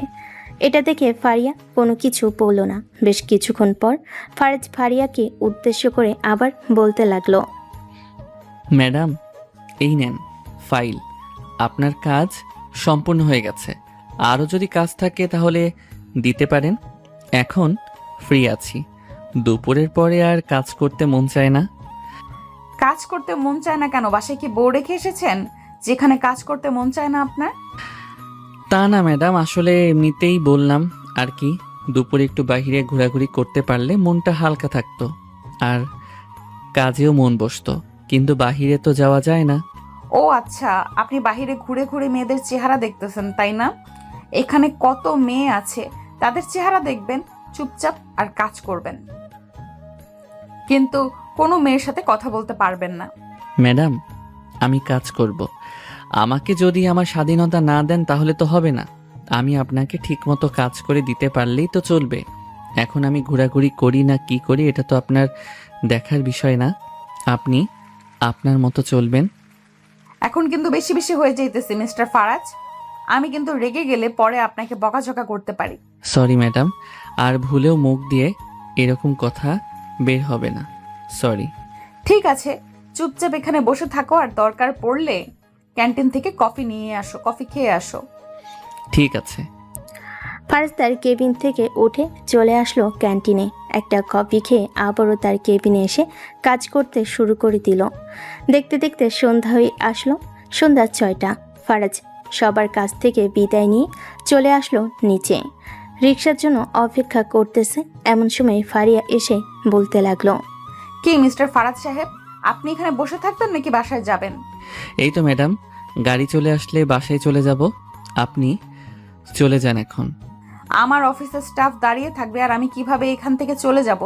এটা দেখে ফারিয়া কোনো কিছু বলল না। বেশ কিছুক্ষণ পর ফারাজ ফারিয়াকে উদ্দেশ্য করে আবার বলতে লাগলো, ম্যাডাম, এই নেন ফাইল। আপনার কাজ সম্পূর্ণ হয়ে গেছে। আরও যদি কাজ থাকে তাহলে দিতে পারেন। এখন ফ্রি আছি। দুপুরের পরে আর কাজ করতে মন চায় না। কাজ করতে মন চায় না কেন? বাসায় কি বউ রেখে এসেছেন যেখানে কাজ করতে মন চায় না আপনার? তা না ম্যাডাম, আসলে এমনিতেই বললাম আর কি। দুপুরে একটু বাইরে ঘোরাঘুরি করতে পারলে মনটা হালকা থাকতো আর কাজেও মন বসতো, কিন্তু বাহিরে তো যাওয়া যায় না। ও আচ্ছা, আপনি বাহিরে ঘুরে ঘুরে মেয়েদের চেহারা দেখতেছেন তাই না? এখানে কত মেয়ে আছে, তাদের চেহারা দেখবেন, চুপচাপ আর কাজ করবেন, কিন্তু কোনো মেয়ের সাথে কথা বলতে পারবেন না। ম্যাডাম, আমি কাজ করব। আমাকে যদি আমার স্বাধীনতা না দেন তাহলে তো হবে না। আমি আপনাকে ঠিকমতো কাজ করে দিতে পারলেই তো চলবে। এখন আমি ঘোরাঘুরি করি না কি করি এটা তো আপনার দেখার বিষয় না। আপনি আপনার মতো চলবেন। এখন কিন্তু বেশি বেশি হয়ে যাইতেছে মিস্টার ফারাজ। আমি কিন্তু রেগে গেলে পরে আপনাকে বকাঝকা করতে পারি। সরি ম্যাডাম, আর ভুলেও মুখ দিয়ে এরকম কথা বের হবে না। সরি। ঠিক আছে, চুপচাপ এখানে বসে থাকো, আর দরকার পড়লে ক্যান্টিন থেকে কফি নিয়ে আসো, কফি খেয়ে আসো। ঠিক আছে। ফারাজ তার কেবিন থেকে উঠে চলে আসলো ক্যান্টিনে। একটা কফি খেয়ে আবারও তার কেবিনে এসে কাজ করতে শুরু করে দিল। দেখতে দেখতে সন্ধ্যা হয়ে আসলো। সন্ধ্যা 6টা। ফারাজ সবার কাছ থেকে বিদায় নিয়ে চলে আসলো নিচে। রিক্সার জন্য অপেক্ষা করতেছে। এমন সময় ফারিয়া এসে বলতে লাগলো, কি মিস্টার ফারাজ সাহেব, আপনি এখানে বসে থাকবেন নাকি বাসায় যাবেন? এই তো ম্যাডাম, গাড়ি চলে আসলে বাসায় চলে যাব। আপনি চলে যান এখন। আমার অফিসের স্টাফ দাঁড়িয়ে থাকবে আর আমি কিভাবে এখান থেকে চলে যাব?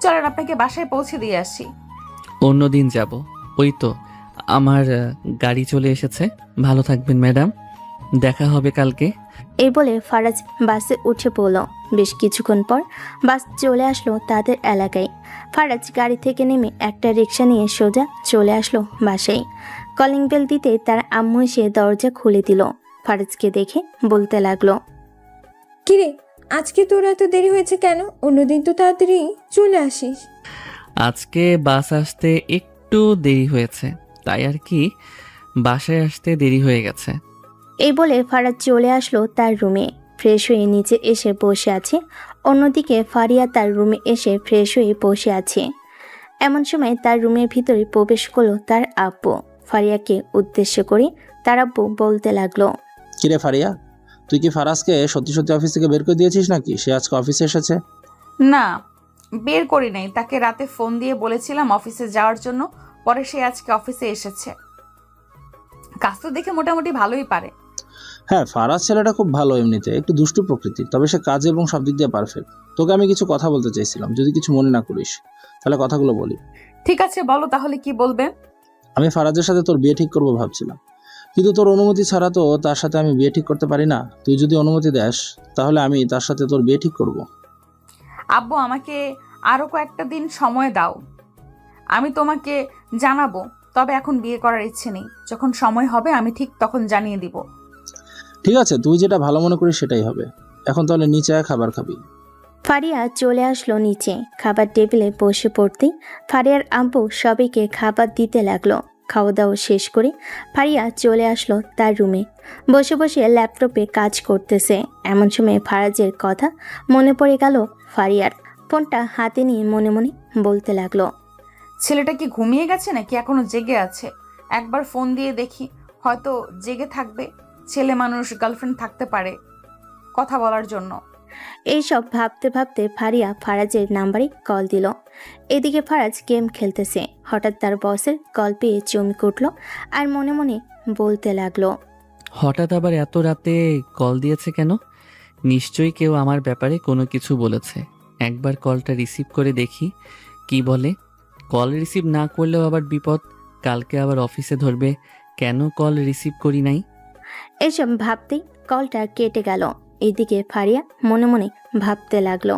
চলেন আপনাকে বাসায় পৌঁছে দিয়ে আসি। অন্যদিন যাব। ওই তো আমার গাড়ি চলে এসেছে। ভালো থাকবেন ম্যাডাম, দেখা হবে কালকে। এই বলে ফারাজ বাসে উঠে পড়ল। বেশ কিছুক্ষণ পর বাস চলে আসলো তাদের এলাকায়। ফারাজ গাড়ি থেকে নেমে একটা রিক্সা নিয়ে সোজা চলে আসলো বাসায়। কলিং বেল দিতে তার আম্মু এসে দরজা খুলে দিল। ফারাজকে দেখে বলতে লাগলো, কিরে, আজকে তোর এত দেরি হয়েছে কেন? অন্যদিন তো তাড়াতাড়ি চলে আসিস। আজকে বাস আসতে একটু দেরি হয়েছে, তাই আর কি বাসায় আসতে দেরি হয়ে গেছে। এই বলে ফারাজ চলে আসলো তার রুমে। ফ্রেশ হয়ে নিচে এসে বসে আছে। অন্যদিকে ফারিয়া তার রুমে এসে ফ্রেশ হয়ে বসে আছে। এমন সময় তার রুমের ভিতরে প্রবেশ করলো তার আব্বু। ফারিয়াকে উদ্দেশ্য করে তার আব্বু বলতে লাগলো, কিরে ফারিয়া, তুই কি ফারাজকে সত্যি সত্যি অফিস থেকে বের করে দিয়েছিস নাকি সে আজকে অফিসে এসেছে? না, বের করি নাই। তাকে রাতে ফোন দিয়ে বলেছিলাম অফিসে যাওয়ার জন্য, পরে সে আজকে অফিসে এসেছে। কাজ তো দেখে মোটামুটি ভালোই পারে। হ্যাঁ, ফারাজ ছেলেটা খুব ভালো, এমনিতে একটু দুষ্টু প্রকৃতির, তবে সে কাজে এবং সব দিক দিয়ে পারফেক্ট। তোকে আমি কিছু কথা বলতে চাইছিলাম, যদি কিছু মনে না করিস তাহলে কথাগুলো বলি। ঠিক আছে, বলো তাহলে কি বলবেন। আমি ফারাজের সাথে তোর বিয়ে ঠিক করবো ভাবছিলাম, কিন্তু তোর অনুমতি ছাড়া তো তার সাথে আমি বিয়ে ঠিক করতে পারি না। তুই যদি অনুমতি দেস তাহলে আমি তার সাথে তোর বিয়ে ঠিক করব। আব্বু, আমাকে আরো কয়েকটা দিন সময় দাও, আমি তোমাকে জানাবো। তবে এখন বিয়ে করার ইচ্ছে নেই, যখন সময় হবে আমি ঠিক তখন জানিয়ে দিব। ঠিক আছে, তুই যেটা ভালো মনে করিস সেটাই হবে। এখন তাহলে নিচে আয়, খাবার খাবি। ফারিয়া চলে আসলো নিচে। খাবার টেবিলে বসে পড়তেই ফারিয়ার আব্বু সবাইকে খাবার দিতে লাগলো। খাওয়া দাওয়া শেষ করে ফারিয়া চলে আসলো তার রুমে। বসে বসে ল্যাপটপে কাজ করতেছে। এমন সময় ফারাজের কথা মনে পড়ে গেল ফারিয়ার। ফোনটা হাতে নিয়ে মনে মনে বলতে লাগলো, ছেলেটা কি ঘুমিয়ে গেছে নাকি এখনো জেগে আছে? একবার ফোন দিয়ে দেখি, হয়তো জেগে থাকবে। ছেলে মানুষ, গার্লফ্রেন্ড থাকতে পারে কথা বলার জন্য। এইসব ভাবতে ভাবতে ফারিয়া ফারাজের নাম্বারে কল দিল। এদিকে ফারাজ গেম খেলতেছে। হঠাৎ তার বসের কল পেয়ে চমকে উঠল আর মনে মনে বলতে লাগলো, হঠাৎ আবার এত রাতে কল দিয়েছে কেন? নিশ্চয়ই কেউ আমার ব্যাপারে কোনো কিছু বলেছে। একবার কলটা রিসিভ করে দেখি কি বলে। কল রিসিভ না করলেও আবার বিপদ, কালকে আবার অফিসে ধরবে কেন কল রিসিভ করি নাই। এসব ভাবতেই কলটা কেটে গেল। এদিকে ফারিয়া মনে মনে ভাবতে লাগলো,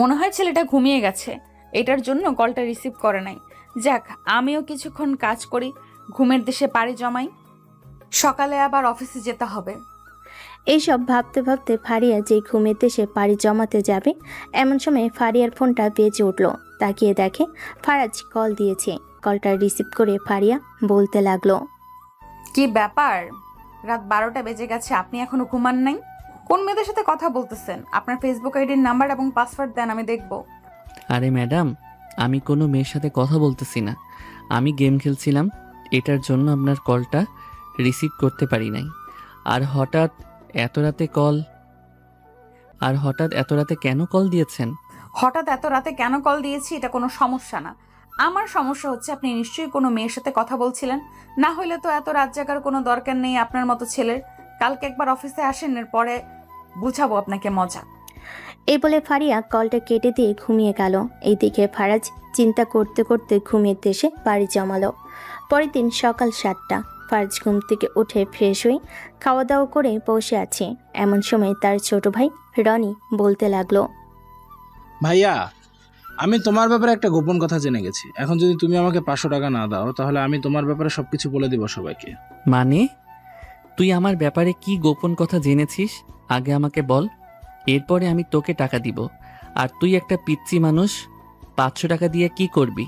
মনে হয় ছেলেটা ঘুমিয়ে গেছে, এটার জন্য কলটা রিসিভ করে নাই। যাক, আমিও কিছুক্ষণ কাজ করি, ঘুমের দেশে পাড়ি জমাই, সকালে আবার অফিসে যেতে হবে। এইসব ভাবতে ভাবতে ফারিয়া যে ঘুমের দেশে পাড়ি জমাতে যাবে এমন সময় ফারিয়ার ফোনটা বেজে উঠল। তাকিয়ে দেখে ফারাজ কল দিয়েছে। কলটা রিসিভ করে ফারিয়া বলতে লাগলো, কি ব্যাপার, রাত 12টা বেজে গেছে, আপনি এখনো ঘুমান নাই? কোন মেয়েদের সাথে কথা বলতেছেন? আপনার ফেসবুক আইডির নাম্বার এবং পাসওয়ার্ড দেন, আমি দেখব। আরে ম্যাডাম, আমি কোনো মেয়ের সাথে কথা বলতেছি না, আমি গেম খেলছিলাম। এটার জন্য আপনার কলটা রিসিভ করতে পারি নাই। আর হঠাৎ এত রাতে কেন কল দিয়েছেন? হঠাৎ এত রাতে কেন কল দিয়েছি এটা কোনো সমস্যা না। আমার সমস্যা হচ্ছে আপনি নিশ্চয়ই কোনো মেয়ের সাথে কথা বলছিলেন। না হলে তো এত রাত জাগার কোনো দরকার নেই আপনার মতো ছেলের। কালকে একবার অফিসে আসেন, এরপরে বুঝাবো আপনাকে মজা। এই বলে ফারিয়া কলটা কেটে দিয়ে ঘুমিয়ে গেল। এইদিকে ফারাজ চিন্তা করতে করতে ঘুমের দেশে বাড়ি জমালো। পরের দিন সকাল 7টা। ফারাজ ঘুম থেকে উঠে ফ্রেশ হয়ে খাওয়া দাওয়া করে বসে আছে। এমন সময় তার ছোট ভাই রনি বলতে লাগলো, ভাইয়া, আমি তোমার ব্যাপারে একটা গোপন কথা জেনে গেছি। এখন যদি তুমি আমাকে 500 টাকা না দাও তাহলে আমি তোমার ব্যাপারে সবকিছু বলে দিব সবাইকে। মানে তুই আমার ব্যাপারে কি গোপন কথা জেনেছিস? আগে আমাকে বল, এরপরে আমি তোকে টাকা দিব। আর তুই একটা পিচ্চি মানুষ, 500 টাকা দিয়ে কি করবি?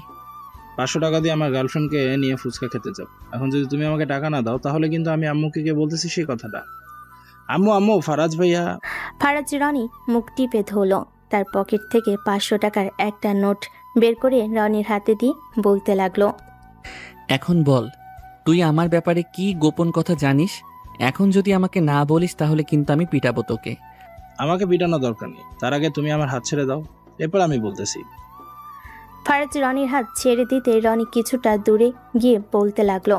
500 টাকা দিয়ে আমার গার্লফ্রেন্ডকে নিয়ে ফুচকা খেতে যাও। এখন যদি তুমি আমাকে টাকা না দাও তাহলে কিন্তু আমি আম্মুকে গিয়ে বলতেছি সেই কথাটা। আম্মু আম্মু, ফারাজ ভাইয়া। ফারাজ রনি মুখ টিপে ধরল। তার পকেট থেকে 500 টাকার একটা নোট বের করে রনির হাতে দিয়ে বলতে লাগলো, এখন বল, তুই আমার ব্যাপারে কি গোপন কথা জানিস? এখন যদি আমাকে না বলিস তাহলে কিন্তু আমি পিটাবো তোকে। আমাকে পিটানো দরকার নেই, তার আগে তুমি আমার হাত ছেড়ে দাও, এরপর আমি বলতেছি। ফারাজ রনির হাত ছেড়ে দিতে রনি কিছুটা দূরে গিয়ে বলতে লাগলো,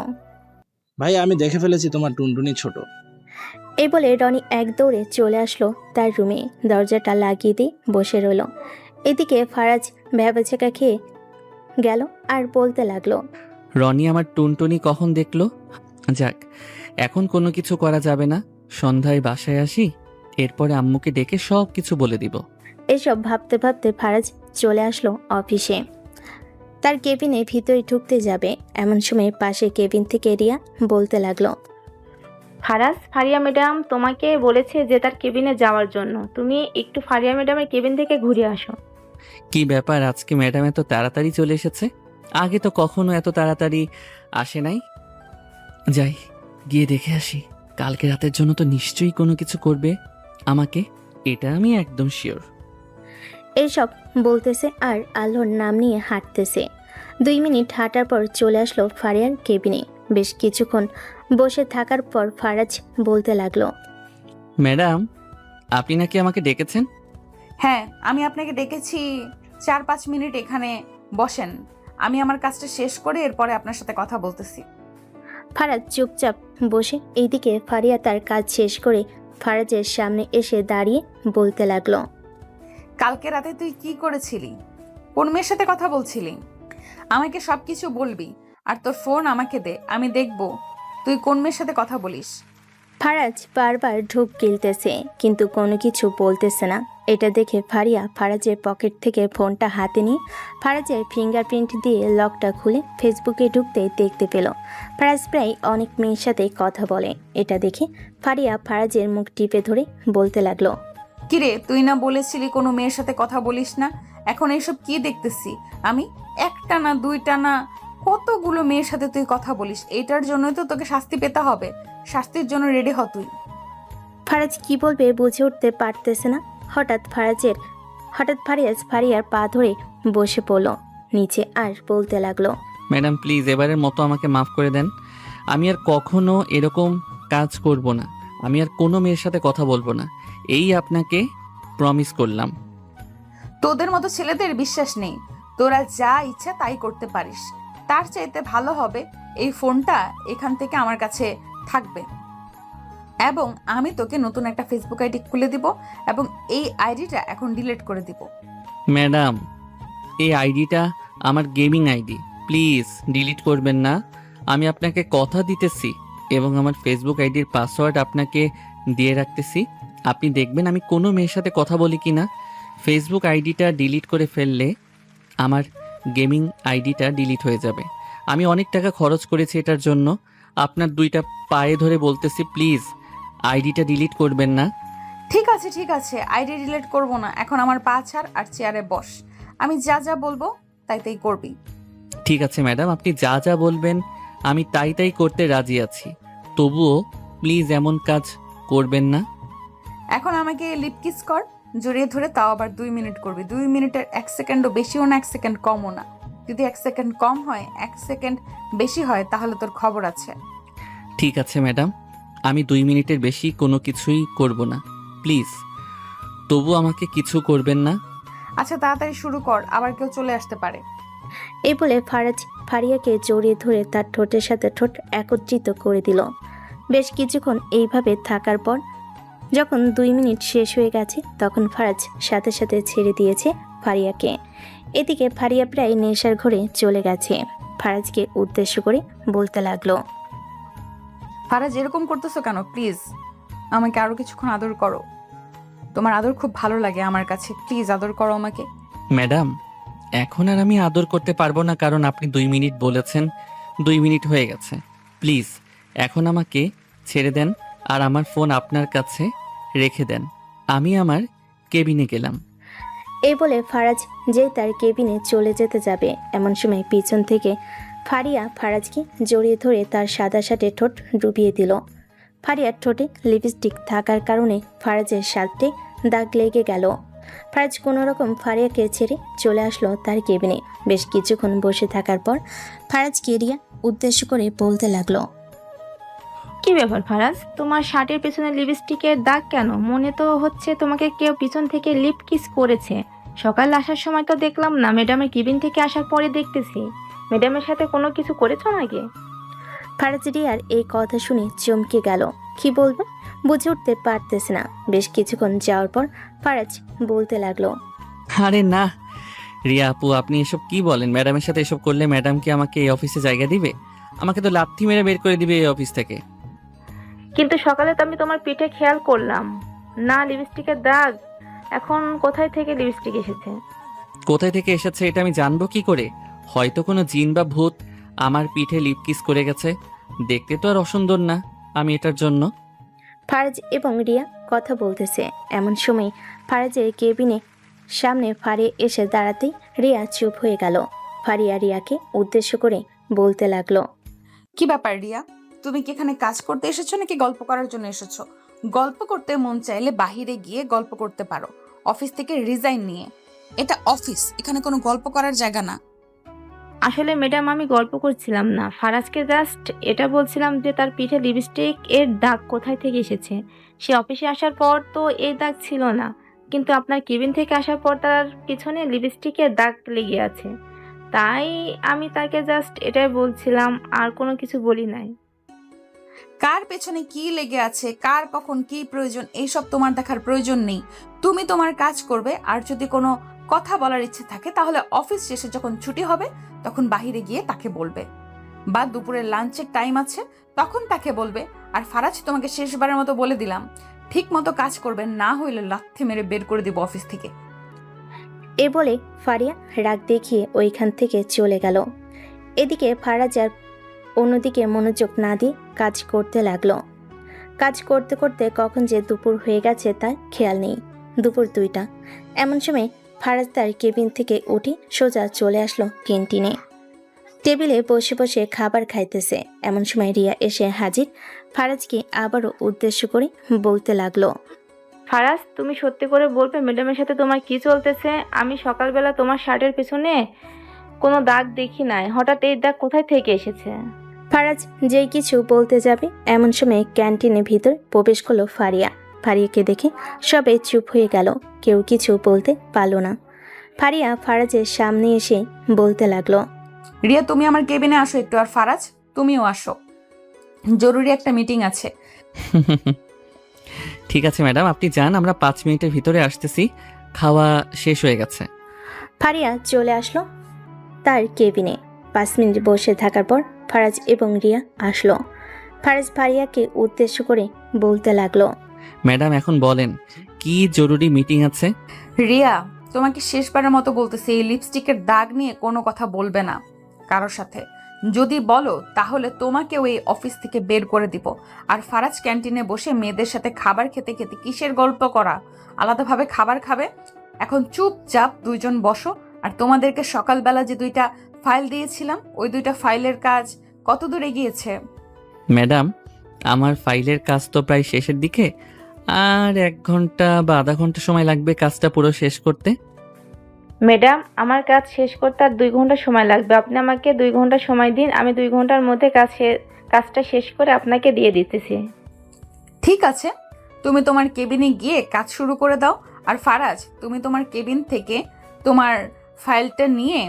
ভাই, আমি দেখে ফেলেছি তোমার টুনটুনি ছোট। এই বলে রনি এক দৌড়ে চলে আসলো তার রুমে। দরজাটা লাগিয়ে দিয়ে বসে রইল। এদিকে ফারাজ ভ্যাবাচেকা খেয়ে গেল আর বলতে লাগলো, রনি আমার টুনটুনি কখন দেখলো? যাক, এখন কোনো কিছু করা যাবে না। সন্ধ্যায় বাসায় আসি, এরপরে আম্মুকে ডেকে সব কিছু বলে দিব। এসব ভাবতে ভাবতে ফারাজ চলে আসলো অফিসে। তার কেবিনে ভিতরে ঢুকতে যাবে এমন সময় পাশে কেবিন থেকে রিয়া বলতে লাগলো, ফারিয়া ম্যাডাম তোমাকে বলেছে যে তার কেবিনে যাওয়ার জন্য। তুমি একটু ফারিয়া ম্যাডামের কেবিন থেকে ঘুরে আসো। কি ব্যাপার, আজকে ম্যাডাম এত তাড়াতাড়ি চলে এসেছে? আগে তো কখনো এত তাড়াতাড়ি আসে নাই। যাই, গিয়ে দেখে আসি। কালকে রাতের জন্য তো নিশ্চয়ই কোনো কিছু করবে আমাকে, এটা আমি একদম শিওর। এইসব বলতেছে আর আল্লাহর নাম নিয়ে হাঁটতেছে। 2 মিনিট হাঁটার পর চলে আসলো ফারিয়ার কেবিনে। বেশ কিছুক্ষণ বসে থাকার পর ফারাজ বলতে লাগলো, ম্যাডাম, আপনি নাকি আমাকে ডেকেছেন? হ্যাঁ, আমি আপনাকে ডেকেছি। 4-5 মিনিট এখানে বসেন, আমি আমার কাজটা শেষ করে এরপরে আপনার সাথে কথা বলতেছি। ফারাজ চুপচাপ বসে। এইদিকে ফারিয়া তার কাজ শেষ করে ফারাজের সামনে এসে দাঁড়িয়ে বলতে লাগলো, কালকে রাতে তুই কি করেছিলি? কোন মেয়ের সাথে কথা বলছিলি? আমাকে সবকিছু বলবি। আর তোর ফোন আমাকে দে, আমি দেখব তুই কোন মেয়ের সাথে কথা বলিস। ফারাজ বারবার ঢোক গিলতেছে কিন্তু কোনো কিছু বলতেছে না। এটা দেখে ফারিয়া ফারাজের পকেট থেকে ফোনটা হাতে নিয়ে ফারাজের ফিঙ্গারপ্রিন্ট দিয়ে লকটা খুলে ফেসবুকে ঢুকতে দেখতে পেল ফারাজ প্রায় অনেক মেয়ের সাথে কথা বলে। এটা দেখে ফারিয়া ফারাজের মুখ টিপে ধরে বলতে লাগলো, কিরে, তুই না বলেছিলি কোনো মেয়ের সাথে কথা বলিস না? এখন এইসব কি দেখতেছি আমি? একটা না দুইটা না, কতগুলো মেয়ের সাথে তুই কথা বলিস। এটার জন্যই তো তোকে শাস্তি পেতে হবে। শাস্তির জন্য রেডি হ তুই। ফারাজ কি বলবে বুঝে উঠতে পারতেছে না। হঠাৎ ফারিয়াজ ফারিয়ার পা ধরে বসে পড়ল নিচে আর বলতে লাগলো, ম্যাডাম প্লিজ এবারের মতো আমাকে মাফ করে দেন। আমি আর কখনো এরকম কাজ করব না। আমি আর কোনো মেয়ের সাথে কথা বলবো না, এই আপনাকে প্রমিস করলাম। তোদের মতো ছেলেদের বিশ্বাস নেই। তোরা যা ইচ্ছা তাই করতে পারিস। তার চাইতে ভালো হবে এই ফোনটা এখান থেকে আমার কাছে থাকবে, এবং আমি তোকে নতুন একটা ফেসবুক আইডি খুলে দিব এবং এই আইডিটা এখন ডিলিট করে দিব। ম্যাডাম এই আইডিটা আমার গেমিং আইডি, প্লিজ ডিলিট করবেন না। আমি আপনাকে কথা দিতেছি এবং আমার ফেসবুক আইডির পাসওয়ার্ড আপনাকে দিয়ে রাখতেছি। আপনি দেখবেন আমি কোনো মেয়ের সাথে কথা বলি কি না। ফেসবুক আইডিটা ডিলিট করে ফেললে আমার গেমিং আইডিটা ডিলিট হয়ে যাবে। আমি অনেক টাকা খরচ করেছি এটার জন্য। আপনার দুইটা পায়ে ধরে বলতেছি প্লিজ আইডিটা ডিলিট করবেন না। ঠিক আছে, আইডি ডিলিট করব না। এখন আমার পা ছাড় আর চেয়ারে বস। আমি যা যা বলবো তাই তাই করবি। ঠিক আছে ম্যাডাম, আপনি যা যা বলবেন আমি তাই তাই করতে রাজি আছি। তবুও প্লিজ এমন কাজ করবেন না। এখন আমাকে লিপ কিস কর, জড়িয়ে ধরে, তাও আবার 2 মিনিট করবি। 2 মিনিটের 1 সেকেন্ডও বেশিও না, 1 সেকেন্ড কমও না। যদি 1 সেকেন্ড কম হয়, 1 সেকেন্ড বেশি হয়, তাহলে তোর খবর আছে। ঠিক আছে ম্যাডাম, আমি 2 মিনিটের বেশি কোনো কিছুই করব না, প্লিজ। তবু আমাকে কিছু করবেন না। আচ্ছা তাড়াতাড়ি শুরু কর, আবার কেউ চলে আসতে পারে। এই বলে ফারাজ ফারিয়াকে জড়িয়ে ধরে তার ঠোঁটের সাথে ঠোঁট একত্রিত করে দিল। বেশ কিছুক্ষণ এইভাবে থাকার পর যখন 2 মিনিট শেষ হয়ে গেছে তখন ফারাজ সাথে সাথে ছেড়ে দিয়েছে ফারিয়াকে। এদিকে ফারিয়া প্রায় নেশার ঘরে চলে গেছে। ফারাজকে উদ্দেশ্য করে বলতে লাগলো, ফারাজ এরকম করতেছো কেন? প্লিজ আমাকে আরো কিছুক্ষণ আদর করো। তোমার আদর খুব ভালো লাগে আমার কাছে, প্লিজ আদর করো আমাকে। ম্যাডাম এখন আর আমি আদর করতে পারবো না, কারণ আপনি 2 মিনিট বলেছেন। 2 মিনিট হয়ে গেছে। প্লিজ এখন আমাকে ছেড়ে দেন আর আমার ফোন আপনার কাছে রেখে দেন। আমি আমার কেবিনে গেলাম। এই বলে ফারাজ যেই তার কেবিনে চলে যেতে যাবে এমন সময় পিছন থেকে ফারিয়া ফারাজকে জড়িয়ে ধরে তার সাদা শার্টে ঠোঁট ডুবিয়ে দিল। ফারিয়ার ঠোঁটে লিপস্টিক থাকার কারণে ফারাজের শার্টে দাগ লেগে গেল। ফারাজ কোনো রকম ফারিয়াকে ছেড়ে চলে আসলো তার কেবিনে। বেশ কিছুক্ষণ বসে থাকার পর ফারাজকে রিয়া উদ্দেশ্য করে বলতে লাগলো, কি ব্যাপার ফারাজ, তোমার শার্টের পেছনে লিপস্টিকের দাগ কেন? মনে তো হচ্ছে তোমাকে কেউ পিছন থেকে লিপ কিস করেছে। সকালে আসার সময় তো দেখলাম না, ম্যাডামের কেবিন থেকে আসার পরে দেখতেছি। ম্যাডামের সাথে কোনো কিছু করেছো নাকি? ফারাজ রিয়ার এই কথা শুনে চমকে গেল। কি বলবে বুঝে উঠতে পারতেছে না। বেশ কিছুক্ষণ যাওয়ার পর ফারাজ বলতে লাগলো, আরে না রিয়া আপু, আপনি এসব কি বলেন? ম্যাডামের সাথে এসব করলে ম্যাডাম কি আমাকে এই অফিসে জায়গা দিবে? আমাকে তো লাথি মেরে বের করে দিবে এই অফিস থেকে। কিন্তু সকালে তো আমি তোমার পিঠে খেয়াল করলাম না লিপস্টিকের দাগ। এখন কোথায় থেকে লিপস্টিক এসেছে? কোথায় থেকে এসেছে এটা আমি জানবো কি করে? হয়তো কোনো জিন বা ভূত আমার পিঠে লিপ কিস করে গেছে। দেখতে তো আর অসুন্দর না আমি এটার জন্য। ফারাজ এবং রিয়া কথা বলতেছে এমন সময় ফারাজের কেবিনে সামনে ফারিয়া এসে দাঁড়াতেই রিয়া চুপ হয়ে গেল। ফারিয়া রিয়াকে উদ্দেশ্য করে বলতে লাগলো, কি ব্যাপার রিয়া, তুমি কি এখানে কাজ করতে এসেছো নাকি গল্প করার জন্য এসেছো? গল্প করতে মন চাইলে বাহিরে গিয়ে গল্প করতে পারো, অফিস থেকে রিজাইন নিয়ে। এটা অফিস, এখানে কোনো গল্প করার জায়গা না। আসলে ম্যাডাম আমি গল্প করছিলাম না, ফারাজকে জাস্ট এটা বলছিলাম যে তার পিঠে লিপস্টিক এর দাগ কোথায় থেকে এসেছে। সে অফিসে আসার পর তো এই দাগ ছিল না, কিন্তু আপনার কেবিন থেকে আসার পর তার পিছনে লিপস্টিকের দাগ লেগে আছে। তাই আমি তাকে জাস্ট এটাই বলছিলাম, আর কোনো কিছু বলি নাই। কার পেছনে কি লেগে আছে, কার কখন কি প্রয়োজন, এইসব তোমার দেখার প্রয়োজন নেই। তুমি তোমার কাজ করবে, আর যদি কোনো কথা বলার ইচ্ছে থাকে তাহলে অফিস শেষে যখন ছুটি হবে তখন বাহিরে গিয়ে তাকে বলবে। বা দুপুরের লাঞ্চের টাইম আছে তখন তাকে বলবে। আর ফারাজ, তোমাকে শেষবারের মতো বলে দিলাম, ঠিক মতো কাজ করবে, না হইলে লাথি মেরে বের করে দিব অফিস থেকে। এ বলে ফারিয়া রাগ দেখিয়ে ওইখান থেকে চলে গেল। এদিকে ফারাজ আর অন্যদিকে মনোযোগ না দিয়ে কাজ করতে লাগলো। কাজ করতে করতে কখন যে দুপুর হয়ে গেছে তার খেয়াল নেই। দুপুর 2টা। এমন সময় ফারাজ তার কেবিন থেকে উঠে সোজা চলে আসলো ক্যান্টিনে। টেবিলে বসে বসে খাবার খাইতেছে। এমন সময় রিয়া এসে হাজির। ফারাজকে আবারও উদ্দেশ্য করে বলতে লাগলো, ফারাজ, তুমি সত্যি করে বলবে ম্যাডামের সাথে তোমার কি চলতেছে? আমি সকালবেলা তোমার শার্টের পিছনে কোনো দাগ দেখি নাই, হঠাৎ এই দাগ কোথায় থেকে এসেছে? ফারাজ যেই কিছু বলতে যাবে এমন সময় ক্যান্টিনের ভিতর প্রবেশ করলো ফারিয়া। ফারিয়াকে দেখে সবাই চুপ হয়ে গেল, কেউ কিছু বলতে পারল না। ফারিয়া ফারাজের সামনে এসে বলতে লাগলো, রিয়া, তুমি আমার কেবিনে আসো একটু। আর ফারাজ, তুমিও আসো, জরুরি একটা মিটিং আছে। ঠিক আছে ম্যাডাম, আপনি যান, আমরা 5 মিনিটের ভিতরে আসতেছি। খাওয়া শেষ হয়ে গেছে। ফারিয়া চলে আসলো তার কেবিনে। 5 মিনিট বসে থাকার পর ফারাজ এবং রিয়া আসলো। ফারাজ ফারিয়াকে উদ্দেশ্য করে বলতে লাগলো, ম্যাডাম এখন বলেন কি জরুরি মিটিং আছে? রিয়া, তোমাকে শেষবারের মতো বলতেছি, এই লিপস্টিকের দাগ নিয়ে কোনো কথা বলবে না কারোর সাথে। যদি বলো তাহলে তোমাকেও এই অফিস থেকে বের করে দিব। আর ফারাজ, ক্যান্টিনে বসে মেয়েদের সাথে খাবার খেতে খেতে কিসের গল্প করা? আলাদাভাবে খাবার খাবে। এখন চুপচাপ 2জন বসো। আর তোমাদেরকে সকালবেলা যে 2টা ফাইল দিয়েছিলাম, ওই 2টা ফাইলের কাজ কত দূর এগিয়েছে? ম্যাডাম, আমার ফাইলের কাজ তো প্রায় শেষের দিকে, আর 1 ঘন্টা বা আধা ঘন্টা সময় লাগবে কাজটা পুরো শেষ করতে। ম্যাডাম, আমার কাজ শেষ করতে আর 2 ঘন্টা সময় লাগবে। আপনি আমাকে 2 ঘন্টা সময় দিন, আমি 2 ঘন্টার মধ্যে কাজটা শেষ করে আপনাকে দিয়ে দিতেছি। ঠিক আছে, তুমি তোমার কেবিনে গিয়ে কাজ শুরু করে দাও। আর ফারাজ, তুমি তোমার কেবিন থেকে তোমার ফাইলটা নিয়ে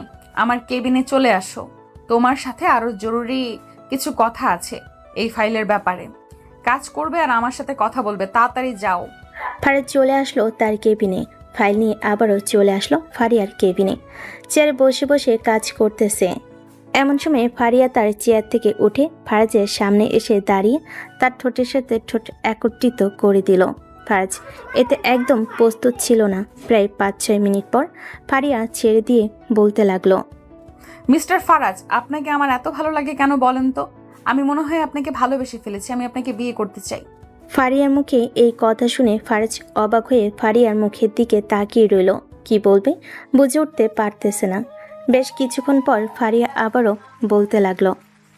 আমার কেবিনে চলে আসো। তোমার সাথে আরো জরুরি কিছু কথা আছে এই ফাইলের ব্যাপারে। কাজ করবে আর আমার সাথে কথা বলবে, তাড়াতাড়ি যাও। ফারাজ চলে আসলো তার কেবিনে। ফাইল নিয়ে আবারও চলে আসলো ফারিয়ার কেবিনে। চেয়ারে বসে বসে কাজ করতেছে। এমন সময় ফারিয়া তার চেয়ার থেকে উঠে ফারাজের সামনে এসে দাঁড়িয়ে তার ঠোঁটের সাথে ঠোঁট একত্রিত করে দিল। ফারাজ এতে একদম প্রস্তুত ছিল না। প্রায় 5-6 মিনিট পর ফারিয়া ছেড়ে দিয়ে বলতে লাগলো, মিস্টার ফারাজ, আপনাকে আমার এত ভালো লাগে কেন বলেন তো? আমি মনে হয় আপনাকে ভালোবেসে ফেলেছি, আমি আপনাকে বিয়ে করতে চাই। ফারিয়ার মুখে এই কথা শুনে ফারাজ অবাক হয়ে ফারিয়ার মুখের দিকে তাকিয়ে রইল। কি বলবে বুঝে উঠতে পারতেছে না। বেশ কিছুক্ষণ পর ফারিয়া আবারও বলতে লাগলো,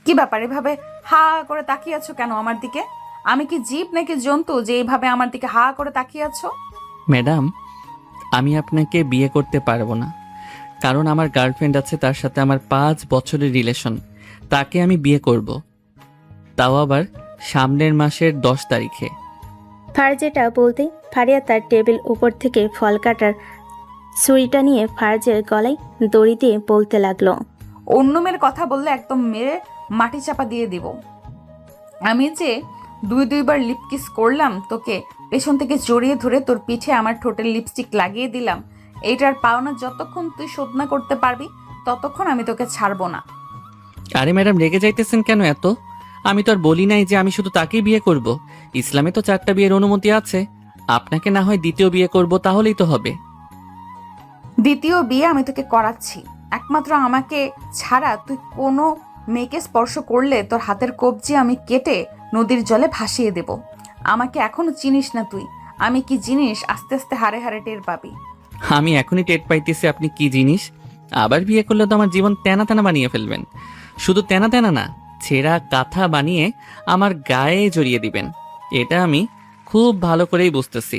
কি ব্যাপার, এভাবে হা করে তাকিয়ে আছো কেন আমার দিকে? আমি কি জীব নাকি জন্তু যে এইভাবে আমার দিকে হা করে তাকিয়ে আছো? ম্যাডাম, আমি আপনাকে বিয়ে করতে পারবো না, কারণ আমার গার্লফ্রেন্ড আছে, তার সাথে আমার 5 বছরের রিলেশন। তাকে আমি বিয়ে করব, তাও আবার সামনের মাসের 10 তারিখে। ফারাজ এটা বলতেই ফারিয়া তার টেবিল উপর থেকে ফল কাটার ছুরিটা নিয়ে ফারাজের গলায় দড়ি দিয়ে বলতে লাগলো, অন্য মেয়ের কথা বললে একদম মেরে মাটি চাপা দিয়ে দিব। আমি যে 2-2বার লিপ কিস করলাম, তোকে পেছন থেকে জড়িয়ে ধরে তোর পিঠে আমার ঠোঁটের লিপস্টিক লাগিয়ে দিলাম, এইটার পাওনা যতক্ষণ তুই শোধ না করতে পারবি ততক্ষণ আমি তোকে ছাড়বো না। আরে ম্যাডাম, রেগে যাইতেছেন কেন এত? আমি তো আর বলি নাই যে আমি শুধু তাকেই বিয়ে করব। ইসলামে তো 4টা বিয়ের অনুমতি আছে। আপনাকে না হয় 2য় বিয়ে করব, তাহলেই তো হবে। 2য় বিয়ে আমি তোকে করাচ্ছি। একমাত্র আমাকে ছাড়া তুই কোনো মেয়েকে স্পর্শ করলে তোর হাতের কবজি আমি কেটে নদীর জলে ভাসিয়ে দেব। আমাকে এখনো চিনিস না তুই। আমি কি জিনিস আস্তে আস্তে হারে হারে টের পাবি। আমি এখনই টের পাইতেছি আপনি কি জিনিস। আবার বিয়ে করলে তো আমার জীবন তেনা তেনা বানিয়ে ফেলবেন। শুধু তেনা তেনা না, ছেঁড়া কাঁথা বানিয়ে আমার গায়ে জড়িয়ে দিবেন। এটা আমি খুব ভালো করেই বুঝতেছি।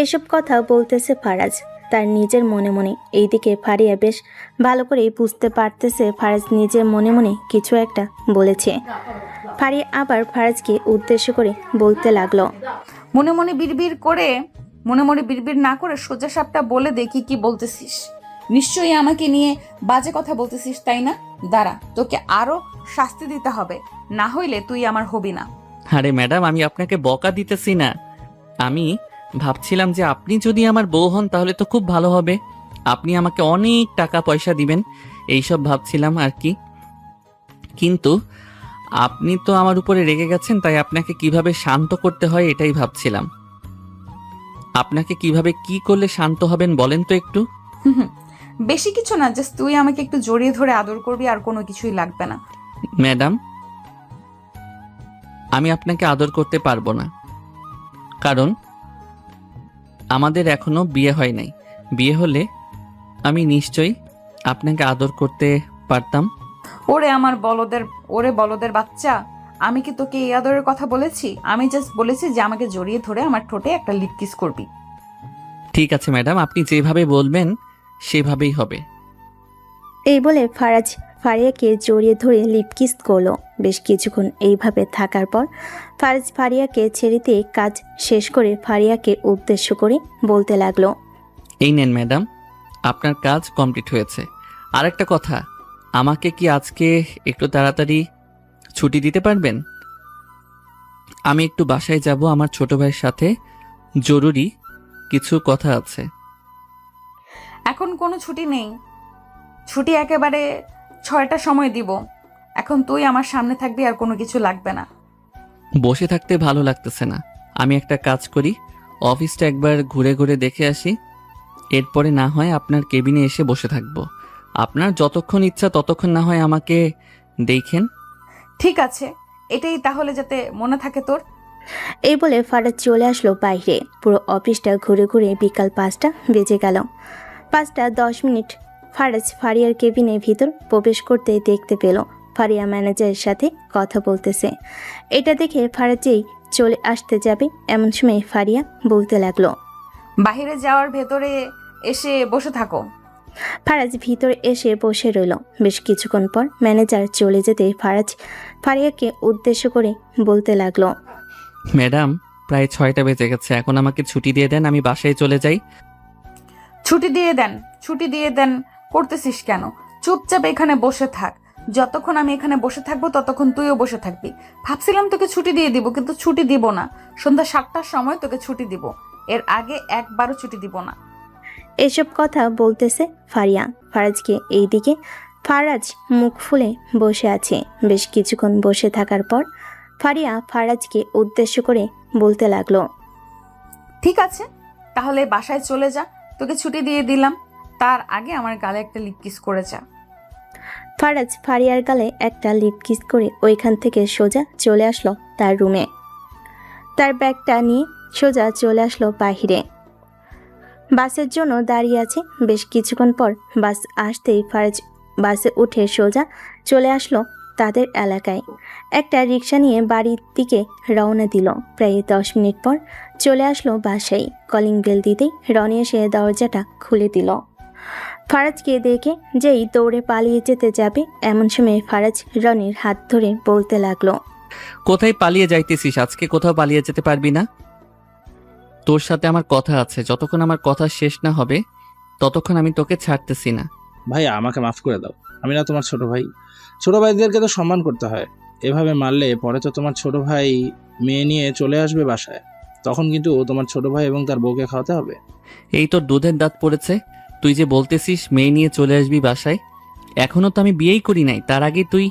এসব কথা বলতেছে ফারাজ তার নিজের মনে মনে। এইদিকে ফারিয়া বেশ ভালো করেই বুঝতে পারতেছে ফারাজ নিজের মনে মনে কিছু একটা বলেছে। ফারিয়া আবার ফারাজকে উদ্দেশ্য করে বলতে লাগলো, মনে মনে বিড়বিড় না করে সোজা সাপটা বলে দেখি কি বলতেছিস। নিশ্চয়ই আমাকে নিয়ে বাজে কথা বলতেছিস, তাই না? দাঁড়া, তোকে আরো শাস্তি দিতে হবে, না হইলে তুই আমার হবি না। আরে ম্যাডাম, আমি আপনাকে বকা দিতেছি না। আমি ভাবছিলাম যে আপনি যদি আমার বউ হন তাহলে তো খুব ভালো হবে। আপনি আমাকে অনেক টাকা পয়সা দিবেন, এইসব ভাবছিলাম আর কি। কিন্তু আপনি তো আমার উপরে রেগে গেছেন, তাই আপনাকে কিভাবে শান্ত করতে হয় এটাই ভাবছিলাম। আপনাকে কিভাবে কি করলে শান্ত হবেন বলেন তো একটু। হুম হুম। বেশি কিছু না, জাস্ট তুই আমাকে একটু জড়িয়ে ধরে আদর করবি, আর কোনো কিছুই লাগবে না। ম্যাডাম, আমি আপনাকে আদর করতে পারবো না, কারণ আমাদের এখনো বিয়ে হয় নাই। বিয়ে হলে আমি নিশ্চয়ই আপনাকে আদর করতে পারতাম। ওরে বলদের বাচ্চা, আমি কি তোকে এই আদরের কথা বলেছি? আমি জাস্ট বলেছি যে আমাকে জড়িয়ে ধরে আমার ঠোঁটে একটা লিপ কিস করবি। ঠিক আছে ম্যাডাম, আপনি যেভাবে বলবেন সেভাবেই হবে। এই বলে ফারাজ ফারিয়াকে জড়িয়ে ধরে লিপ কিস করলো। বেশ কিছুক্ষণ এইভাবে থাকার পর ফারাজ ফারিয়াকে ছেড়ে দিয়ে কাজ শেষ করে ফারিয়াকে উদ্দেশ্য করে বলতে লাগলো। এই নেন ম্যাডাম, আপনার কাজ কমপ্লিট হয়েছে। আরেকটা কথা, আমাকে কি আজকে একটু তাড়াতাড়ি ছুটি দিতে পারবেন? আমি একটু বাসায় যাব, আমার ছোট ভাইয়ের সাথে জরুরি কিছু কথা আছে। এখন কোনো ছুটি নেই, ছুটি একেবারে 6টার সময় দিব। এখন তুই আমার সামনে থাকবি, আর কোনো কিছু লাগবে না। বসে থাকতে ভালো লাগতেছে না, আমি একটা কাজ করি, অফিসটা একবার ঘুরে ঘুরে দেখে আসি, এরপরে না হয় আপনার কেবিনে এসে বসে থাকবো। আপনার যতক্ষণ ইচ্ছা ততক্ষণ না হয় আমাকে দেখেন। ঠিক আছে, এটাই তাহলে যাতে মনে থাকে তোর। এই বলে ফারাজ চলে আসলো বাইরে। পুরো অফিসটা ঘুরে ঘুরে বিকাল 5টা বেজে গেল। 5:10 ফারাজ ফারিয়ার কেবিনের ভিতর প্রবেশ করতে দেখতে পেল ফারিয়া ম্যানেজারের সাথে কথা বলতেছে। এটা দেখে ফারাজ যেই চলে আসতে যাবে এমন সময় ফারিয়া বলতে লাগলো। বাইরে যাওয়ার ভেতরে এসে বসে থাকো। ফারাজ ভিতরে এসে বসে রইল। বেশ কিছুক্ষণ পর ম্যানেজার চলে যেতে ফারাজ ফারিয়াকে উদ্দেশ্য করে বলতে লাগলো। ম্যাডাম, প্রায় 6টা বেজে গেছে, এখন আমাকে ছুটি দিয়ে দেন, আমি বাসায় চলে যাই। ছুটি দিয়ে দেন করতেছিস কেন? চুপচাপ এখানে বসে থাক। যতক্ষণ আমি এখানে বসে থাকবো ততক্ষণ তুইও বসে থাকবি। ভাবছিলাম তোকে ছুটি দিয়ে দিব, কিন্তু ছুটি দিব না। সন্ধ্যা 7টার সময় তোকে ছুটি দিব, এর আগে একবারও ছুটি দিব না। এসব কথা বলতেছে ফারিয়া ফারাজকে। এইদিকে ফারাজ মুখ ফুলে বসে আছে। বেশ কিছুক্ষণ বসে থাকার পর ফারিয়া ফারাজকে উদ্দেশ্য করে বলতে লাগলো। ঠিক আছে, তাহলে বাসায় চলে যা, তোকে ছুটি দিয়ে দিলাম। তার আগে আমার গালে একটা লিপ কিস করে যা। ফারাজ ফারিয়ার গালে একটা লিপ কিস করে ওইখান থেকে সোজা চলে আসলো তার রুমে। তার ব্যাগটা নিয়ে সোজা চলে আসলো বাহিরে। বাসের জন্য দাঁড়িয়ে আছে। বেশ কিছুক্ষণ পর বাস আসতেই ফারাজ বাসে উঠে সোজা চলে আসলো তাদের এলাকায়। একটা রিক্সা নিয়ে বাড়ির দিকে রওনা দিল। প্রায় 10 মিনিট পর চলে আসলো বাসায়। কলিং বেল দিতেই রনি এসে দরজাটা খুলে দিল। ফারাজকে দেখে যেই দৌড়ে পালিয়ে যেতে যাবে এমন সময় ফারাজ রনির হাত ধরে বলতে লাগলো। কোথায় পালিয়ে যাইতেছিস? আজকে কোথাও পালিয়ে যেতে পারবি না। তোর সাথে আমার কথা আছে, যতক্ষণ আমার কথা শেষ না হবে ততক্ষণ আমি তোকে ছাড়তেছি না। ভাইয়া, আমাকে মাফ করে দাও। আমি না তোমার ছোট ভাই? ছোট ভাইদেরকে তো সম্মান করতে হয়। এভাবে মারলে পরে তো তোমার ছোট ভাই মেয়ে নিয়ে চলে আসবে বাসায়, তখন কিন্তু তোমার ছোট ভাই এবং তার বউকে খাওয়াতে হবে। এই তোর দুধের দাঁত পড়েছে, তুই যে বলতেছিস মেয়ে নিয়ে চলে আসবি বাসায়, এখনো তো আমি বিয়েই করি নাই, তার আগে তুই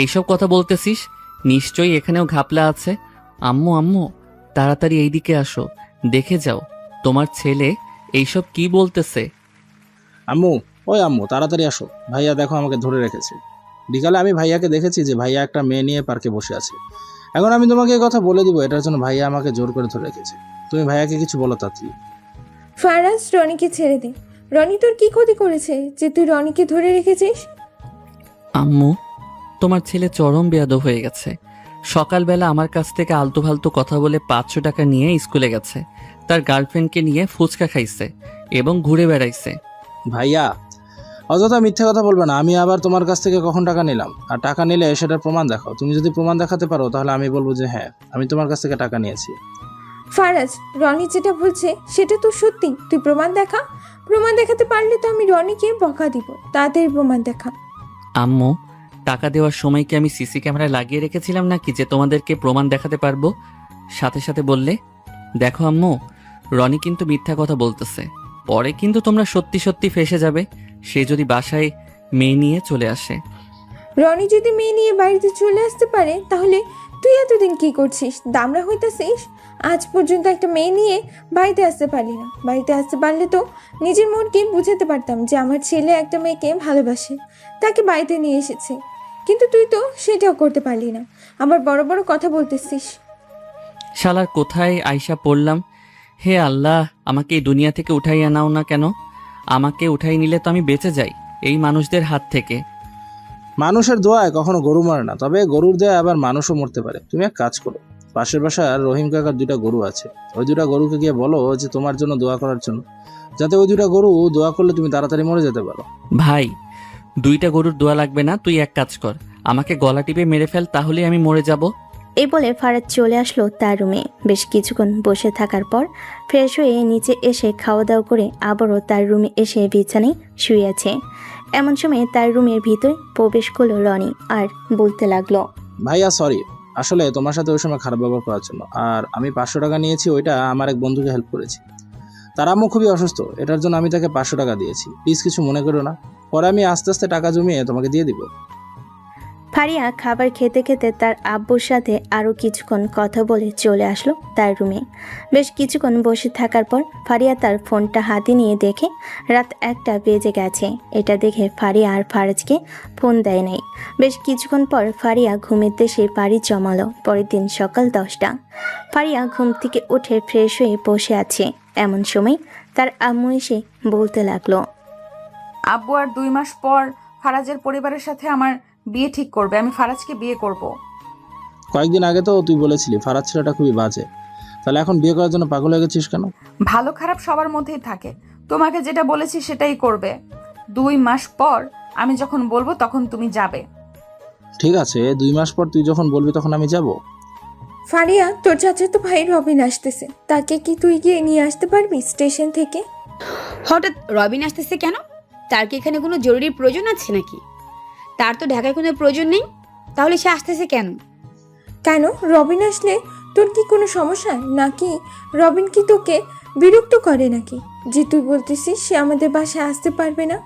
এইসব কথা বলতেছিস। নিশ্চয়ই এখানেও ঘাপলা আছে। আম্মু আম্মু, তাড়াতাড়ি এইদিকে আসো, দেখে যাও তোমার ছেলে এইসব কি বলতেছে। আম্মু, ওই আম্মু তাড়াতাড়ি আসো, ভাইয়া দেখো আমাকে ধরে রেখেছে। বিকালে আমি ভাইয়াকে দেখেছি যে ভাইয়া একটা মেয়ে নিয়ে পার্কে বসে আছে। এখন আমি তোমাকে এই কথা বলে দিব, এটার জন্য ভাইয়া আমাকে জোর করে ধরে রেখেছে। তুমি ভাইয়াকে কিছু বলো তাড়াতাড়ি। ফারাজ, রনিকে ছেড়ে দে। রনি তোর কি ক্ষতি করেছে যে তুই রনিকে ধরে রেখেছিস? আম্মু, তোমার ছেলে চরম বেয়াদব হয়ে গেছে। সকালবেলা আমার কাছ থেকে আলতু ফালতু কথা বলে 500 টাকা নিয়ে স্কুলে গেছে, তার গার্লফ্রেন্ডকে নিয়ে ফুচকা খাইছে এবং ঘুরে বেড়াইছে। ভাইয়া, অযথা মিথ্যে কথা বলবে না। আমি আবার তোমার কাছ থেকে কখন টাকা নিলাম? আর টাকা নিলে সেটার প্রমাণ দেখাও। তুমি যদি প্রমাণ দেখাতে পারো তাহলে আমি বলবো যে হ্যাঁ, আমি তোমার কাছ থেকে টাকা নিয়েছি। ফারাজ, রনি যেটা বলছে সেটা তো সত্যি। তুই প্রমাণ দেখা। প্রমাণ দেখাতে পারলে তো আমি রনিকে বকা দিব। তাড়াতাড়ি প্রমাণ দেখা। আম্মু, টাকা দেওয়ার সময় কি আমি সিসি ক্যামেরা লাগিয়ে রেখেছিলাম নাকি যে তোমাদেরকে প্রমাণ দেখাতে পারবো? সাথে সাথে বললে। দেখো আম্মু, রনি কিন্তু মিথ্যা কথা বলতেছে, পরে কিন্তু তোমরা সত্যি সত্যি ফেসে যাবে সে যদি বাসায় মেয়ে নিয়ে চলে আসে। রনি যদি মেয়ে নিয়ে বাড়িতে চলে আসতে পারে তাহলে তুই এতদিন কি করছিস? দামড়া হইতেছিস? আজ পর্যন্ত একটা মেয়ে নিয়ে বাড়িতে আসতে পারলি না। বাড়িতে আসতে পারলে তো নিজের মনকে বুঝাতে পারতাম যে আমার ছেলে একটা মেয়েকে ভালোবাসে, তাকে বাড়িতে নিয়ে এসেছে। কিন্তু তুই তো সেটাও করতে পারলি না, আবার বড় বড় কথা বলতেছিস। শালার কোথায় আইসা পড়লাম। হে আল্লাহ, আমাকে এই দুনিয়া থেকে উঠাইয়া নাও না কেন। আমাকে উঠাই নিলে তো আমি বেঁচে যাই এই মানুষদের হাত থেকে। মানুষের দোয়ায় কখনো গরু মরে না, তবে গরুর দোয়ায় আবার মানুষও মরতে পারে। তুমি এক কাজ করো, পাশের বাসার রহিম কাকার 2টা গরু আছে, ওই 2টা গরুকে গিয়ে বলো যে তোমার জন্য দোয়া করার জন্য, যাতে ওই 2টা গরু দোয়া করলে তুমি তাড়াতাড়ি মরে যেতে পারো। ভাই, 2টা গরুর দোয়া লাগবে না, তুই এক কাজ কর, আমাকে গলা টিপে মেরে ফেল, তাহলেই আমি মরে যাব। এই বলে ফারাজ চলে আসলো তার রুমে। বেশ কিছুক্ষণ বসে থাকার পর ফ্রেশ হয়ে নিচে এসে খাওয়া দাওয়া করে আবারও তার রুমে এসে বিছানায় শুয়ে আছে। এমন সময় তার রুমের ভিতরে প্রবেশ করলো রনি আর বলতে লাগলো, ভাইয়া সরি, আসলে তোমার সাথে ওই সময় খারাপ ব্যবহার করার জন্য। আর আমি 500 টাকা নিয়েছি, ওইটা আমার এক বন্ধুকে হেল্প করেছি। তার আম্মু খুবই অসুস্থ, এটার জন্য আমি তাকে 500 টাকা দিয়েছি। প্লিজ কিছু মনে করো না, পরে আমি আস্তে আস্তে টাকা জমিয়ে তোমাকে দিয়ে দিব। ফারিয়া খাবার খেতে খেতে তার আব্বুর সাথে আরও কিছুক্ষণ কথা বলে চলে আসলো তার রুমে। বেশ কিছুক্ষণ বসে থাকার পর ফারিয়া তার ফোনটা হাতে নিয়ে দেখে রাত 1টা বেজে গেছে। এটা দেখে ফারিয়া আর ফারাজকে ফোন দেয় নাই। বেশ কিছুক্ষণ পর ফারিয়া ঘুমের দেশে পাড়ি জমালো। পরের দিন সকাল 10টা। ফারিয়া ঘুম থেকে উঠে ফ্রেশ হয়ে বসে আছে। এমন সময় তার আম্মু এসে বলতে লাগলো, আব্বু আর 2 মাস পর ফারাজের পরিবারের সাথে আমার বিয়ে ঠিক করবে। আমি ফারাজকে বিয়ে করব। কয়েকদিন আগে তো তুই বলেছিলি ফারাজ ছেলেটা খুবই বাজে, তাহলে এখন বিয়ে করার জন্য পাগল হয়ে গেছিস কেন? ভালো খারাপ সবার মধ্যেই থাকে, তোমাকে যেটা বলেছি সেটাই করবে। 2 মাস পর আমি যখন বলবো তখন তুমি যাবে। ঠিক আছে, 2 মাস পর তুই যখন বলবি তখন আমি যাব। ফারিয়া, তোর চাচাতো ভাই রবিন আসতেছে, তাকে কি তুই গিয়ে নিয়ে আসতে পারবি স্টেশন থেকে? হঠাৎ রবিন আসতেছে কেন? তার কি এখানে কোনো জরুরি প্রয়োজন আছে নাকি? তার তো ঢাকায় কোনো প্রয়োজন নেই, তাহলে সে আসতেছে কেন? কেন, রবিন আসলে তোর কি কোনো সমস্যা নাকি? রবিন কি তোকে বিরক্ত করে নাকি যে তুই বলতেছিস সে আমাদের বাসায় আসতে পারবে না?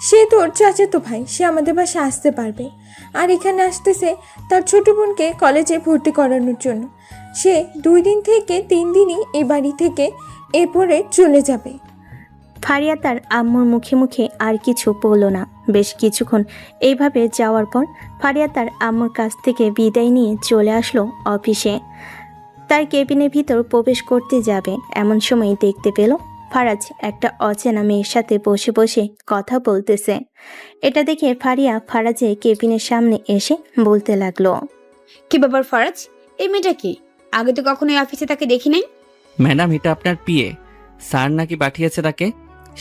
সে তোর চাচাতো ভাই, সে আমাদের বাসায় আসতে পারবে। আর এখানে আসতেছে তার ছোট বোনকে কলেজে ভর্তি করানোর জন্য। সে 2 দিন থেকে 3 দিনই এই বাড়ি থেকে এরপরে চলে যাবে। ফারিয়া তার আম্মুর মুখে মুখে আর কিছু বলল না। বেশ কিছুক্ষণ এইভাবে যাওয়ার পর ফারিয়া তার আম্মুর কাছ থেকে বিদায় নিয়ে চলে আসলো অফিসে। তার কেবিনের ভিতর প্রবেশ করতে যাবে এমন সময় দেখতে পেল ফারাজ একটা অচেনা মেয়ের সাথে বসে বসে কথা বলতেছে। এটা দেখে ফারিয়া ফারাজের কেবিনের সামনে এসে বলতে লাগলো, কি ব্যাপার ফারাজ, এই মেয়েটা কি? আগে তো কখনো এই অফিসে তাকে দেখি নাই। ম্যাডাম, এটা আপনার পিএ, স্যার নাকি পাঠিয়েছে তাকে।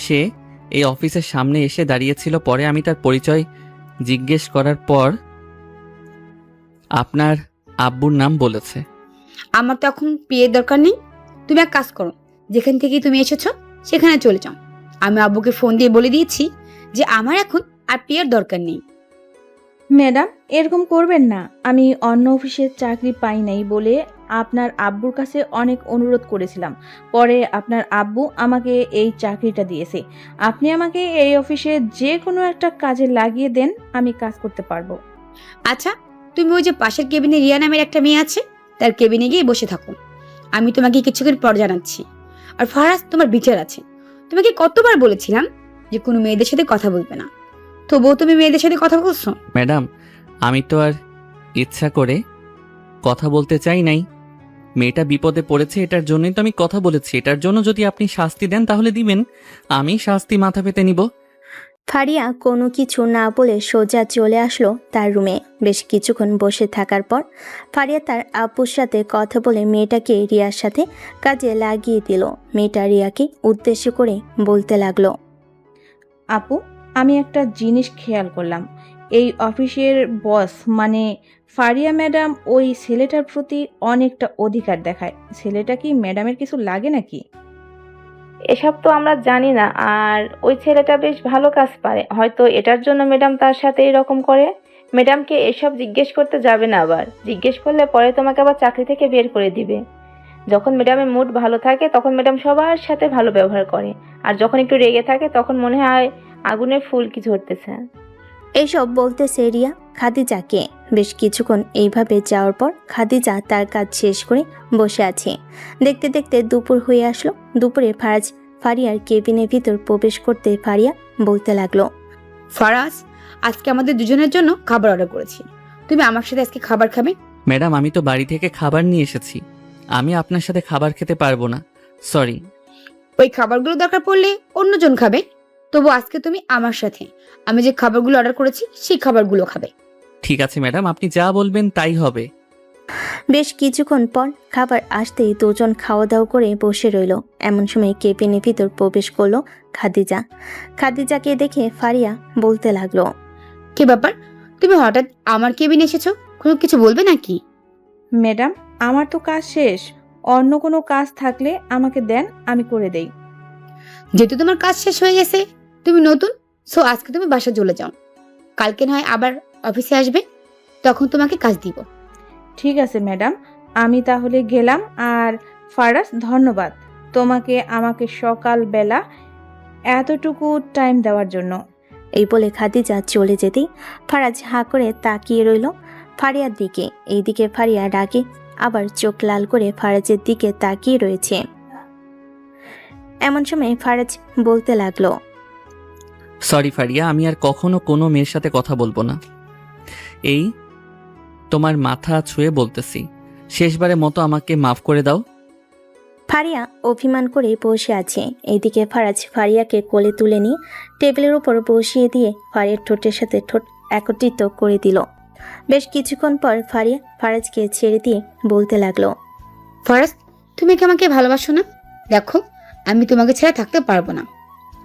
সে এই অফিসের সামনে এসে দাঁড়িয়েছিল, পরে আমি তার পরিচয় জিজ্ঞেস করার পর আপনার আব্বুর নাম বলেছে। আমার তো এখন বিয়ের দরকার নেই। তুমি এক কাজ করো, যেখান থেকে তুমি এসেছো সেখানে চলে যাও। আমি আব্বুকে ফোন দিয়ে বলে দিয়েছি যে আমার এখন আর বিয়ের দরকার নেই। ম্যাডাম, এরকম করবেন না। আমি অন্য অফিসে চাকরি পাই নাই বলে আপনার আব্বুর কাছে অনেক অনুরোধ করেছিলাম। পরে আপনার আব্বু আমাকে এই চাকরিটা দিয়েছে। আপনি আমাকে এই অফিসে যে কোনো একটা কাজে লাগিয়ে দেন, আমি কাজ করতে পারবো। আচ্ছা, তুমি ওই যে পাশের কেবিনে রিয়া নামের একটা মেয়ে আছে, তার কেবিনে গিয়ে বসে থাকো। আমি তোমাকে কিছুক্ষণ পর জানাচ্ছি। আর ফারাজ, তোমার বিচার আছে। তোমাকে কতবার বলেছিলাম যে কোনো মেয়েদের সাথে কথা বলবে না, তবুও তুমি মেয়েদের সাথে কথা বলছো। ম্যাডাম, আমি তো আর ইচ্ছা করে কথা বলতে চাই নাই। মেয়েটা বিপদে পড়েছে, এটার জন্যই তো আমি কথা বলেছি। এটার জন্য যদি আপনি শাস্তি দেন তাহলে দিবেন, আমি শাস্তি মাথা পেতে নিব। ফারিয়া কোনো কিছু না বলে সোজা চলে আসলো তার রুমে। বেশ কিছুক্ষণ বসে থাকার পর ফারিয়া তার আব্বুর সাথে কথা বলে মেয়েটাকে রিয়ার সাথে কাজে লাগিয়ে দিল। মেয়েটা রিয়াকে উদ্দেশ্য করে বলতে লাগলো, আপু, আমি একটা জিনিস খেয়াল করলাম। এই অফিসের বস মানে ফারিয়া ম্যাডাম ওই ছেলেটার প্রতি অনেকটা অধিকার দেখায়। ছেলেটা কি ম্যাডামের কিছু লাগে নাকি? এসব তো আমরা জানি না। আর ওই ছেলেটা বেশ ভালো কাজ পারে, হয়তো এটার জন্য ম্যাডাম তার সাথে এরকম করে। ম্যাডামকে এসব জিজ্ঞেস করতে যাবে না, আবার জিজ্ঞেস করলে পরে তোমাকে আবার চাকরি থেকে বের করে দিবে। যখন ম্যাডামের মুড ভালো থাকে তখন ম্যাডাম সবার সাথে ভালো ব্যবহার করে, আর যখন একটু রেগে থাকে তখন মনে হয় আগুনের ফুল কি ঝরতেছে। এইসব বলতেছে রিয়া। খাদিজাকে। বেশ কিছুক্ষণ এইভাবে যাওয়ার পর খাদিজা তার কাজ শেষ করে বসে আছে। দেখতে দেখতে দুপুর হয়ে আসলো। দুপুরে ফারাজ ফারিয়ার কেবিনের ভিতর প্রবেশ করতে ফারিয়া বলতে লাগলো, ফারাজ, আজকে আমাদের দুজনের জন্য খাবার অর্ডার করেছি। তুমি আমার সাথে আজকে খাবার খাবে? ম্যাডাম, আমি তো বাড়ি থেকে খাবার নিয়ে এসেছি। আমি আপনার সাথে খাবার খেতে পারবো না, সরি। ওই খাবারগুলো দরকার পড়লে অন্যজন খাবে, তবু আজকে তুমি আমার সাথে আমি যে খাবারগুলো অর্ডার করেছি সেই খাবারগুলো খাবে। ঠিক আছে ম্যাডাম, আপনি যা বলবেন তাই হবে। বেশ কিছুক্ষণ পর খাবার আসতেই দুজন খাওয়া দাওয়া করে বসে রইল। এমন সময় কেবিনের ভিতর প্রবেশ করলো খাদিজা। খাদিজাকে দেখে ফারিয়া বলতে লাগলো, কি ব্যাপার, তুমি হঠাৎ আমার কেবিনে এসেছো? কোনো কিছু বলবে নাকি? ম্যাডাম, আমার তো কাজ শেষ। অন্য কোনো কাজ থাকলে আমাকে দেন, আমি করে দেই। যেহেতু তোমার কাজ শেষ হয়ে গেছে, তুমি নতুন, সো আজকে তুমি বাসা চলে যাও। কালকে নয় আবার অফিসে আসবে, তখন তোমাকে কাজ দিব। ঠিক আছে ম্যাডাম, আমি তাহলে গেলাম। আর ফারাজ, ধন্যবাদ তোমাকে আমাকে সকালবেলা এতটুকু টাইম দেওয়ার জন্য। এই বলে খাদিজা চলে যেতেই ফারাজ হাঁ করে তাকিয়ে রইল ফারিয়ার দিকে। এইদিকে ফারিয়া রাগে আবার চোখ লাল করে ফারাজের দিকে তাকিয়ে রয়েছে। এমন সময় ফারাজ বলতে লাগলো, সরি ফারিয়া, আমি আর কখনো কোনো মেয়ের সাথে কথা বলবো না। এই তোমার মাথা ছুঁয়ে বলতেছি, শেষবারের মতো আমাকে মাফ করে দাও। ফারিয়া অভিমান করে বসে আছে। এইদিকে ফারাজ ফারিয়াকে কোলে তুলে নিয়ে টেবিলের উপর বসিয়ে দিয়ে ফারিয়ার ঠোঁটের সাথে ঠোঁট একত্রিত করে দিল। বেশ কিছুক্ষণ পর ফারিয়া ফারাজকে ছেড়ে দিয়ে বলতে লাগলো, ফারাজ, তুমি কি আমাকে ভালোবাসো না? দেখো, আমি তোমাকে ছেড়ে থাকতে পারবো না।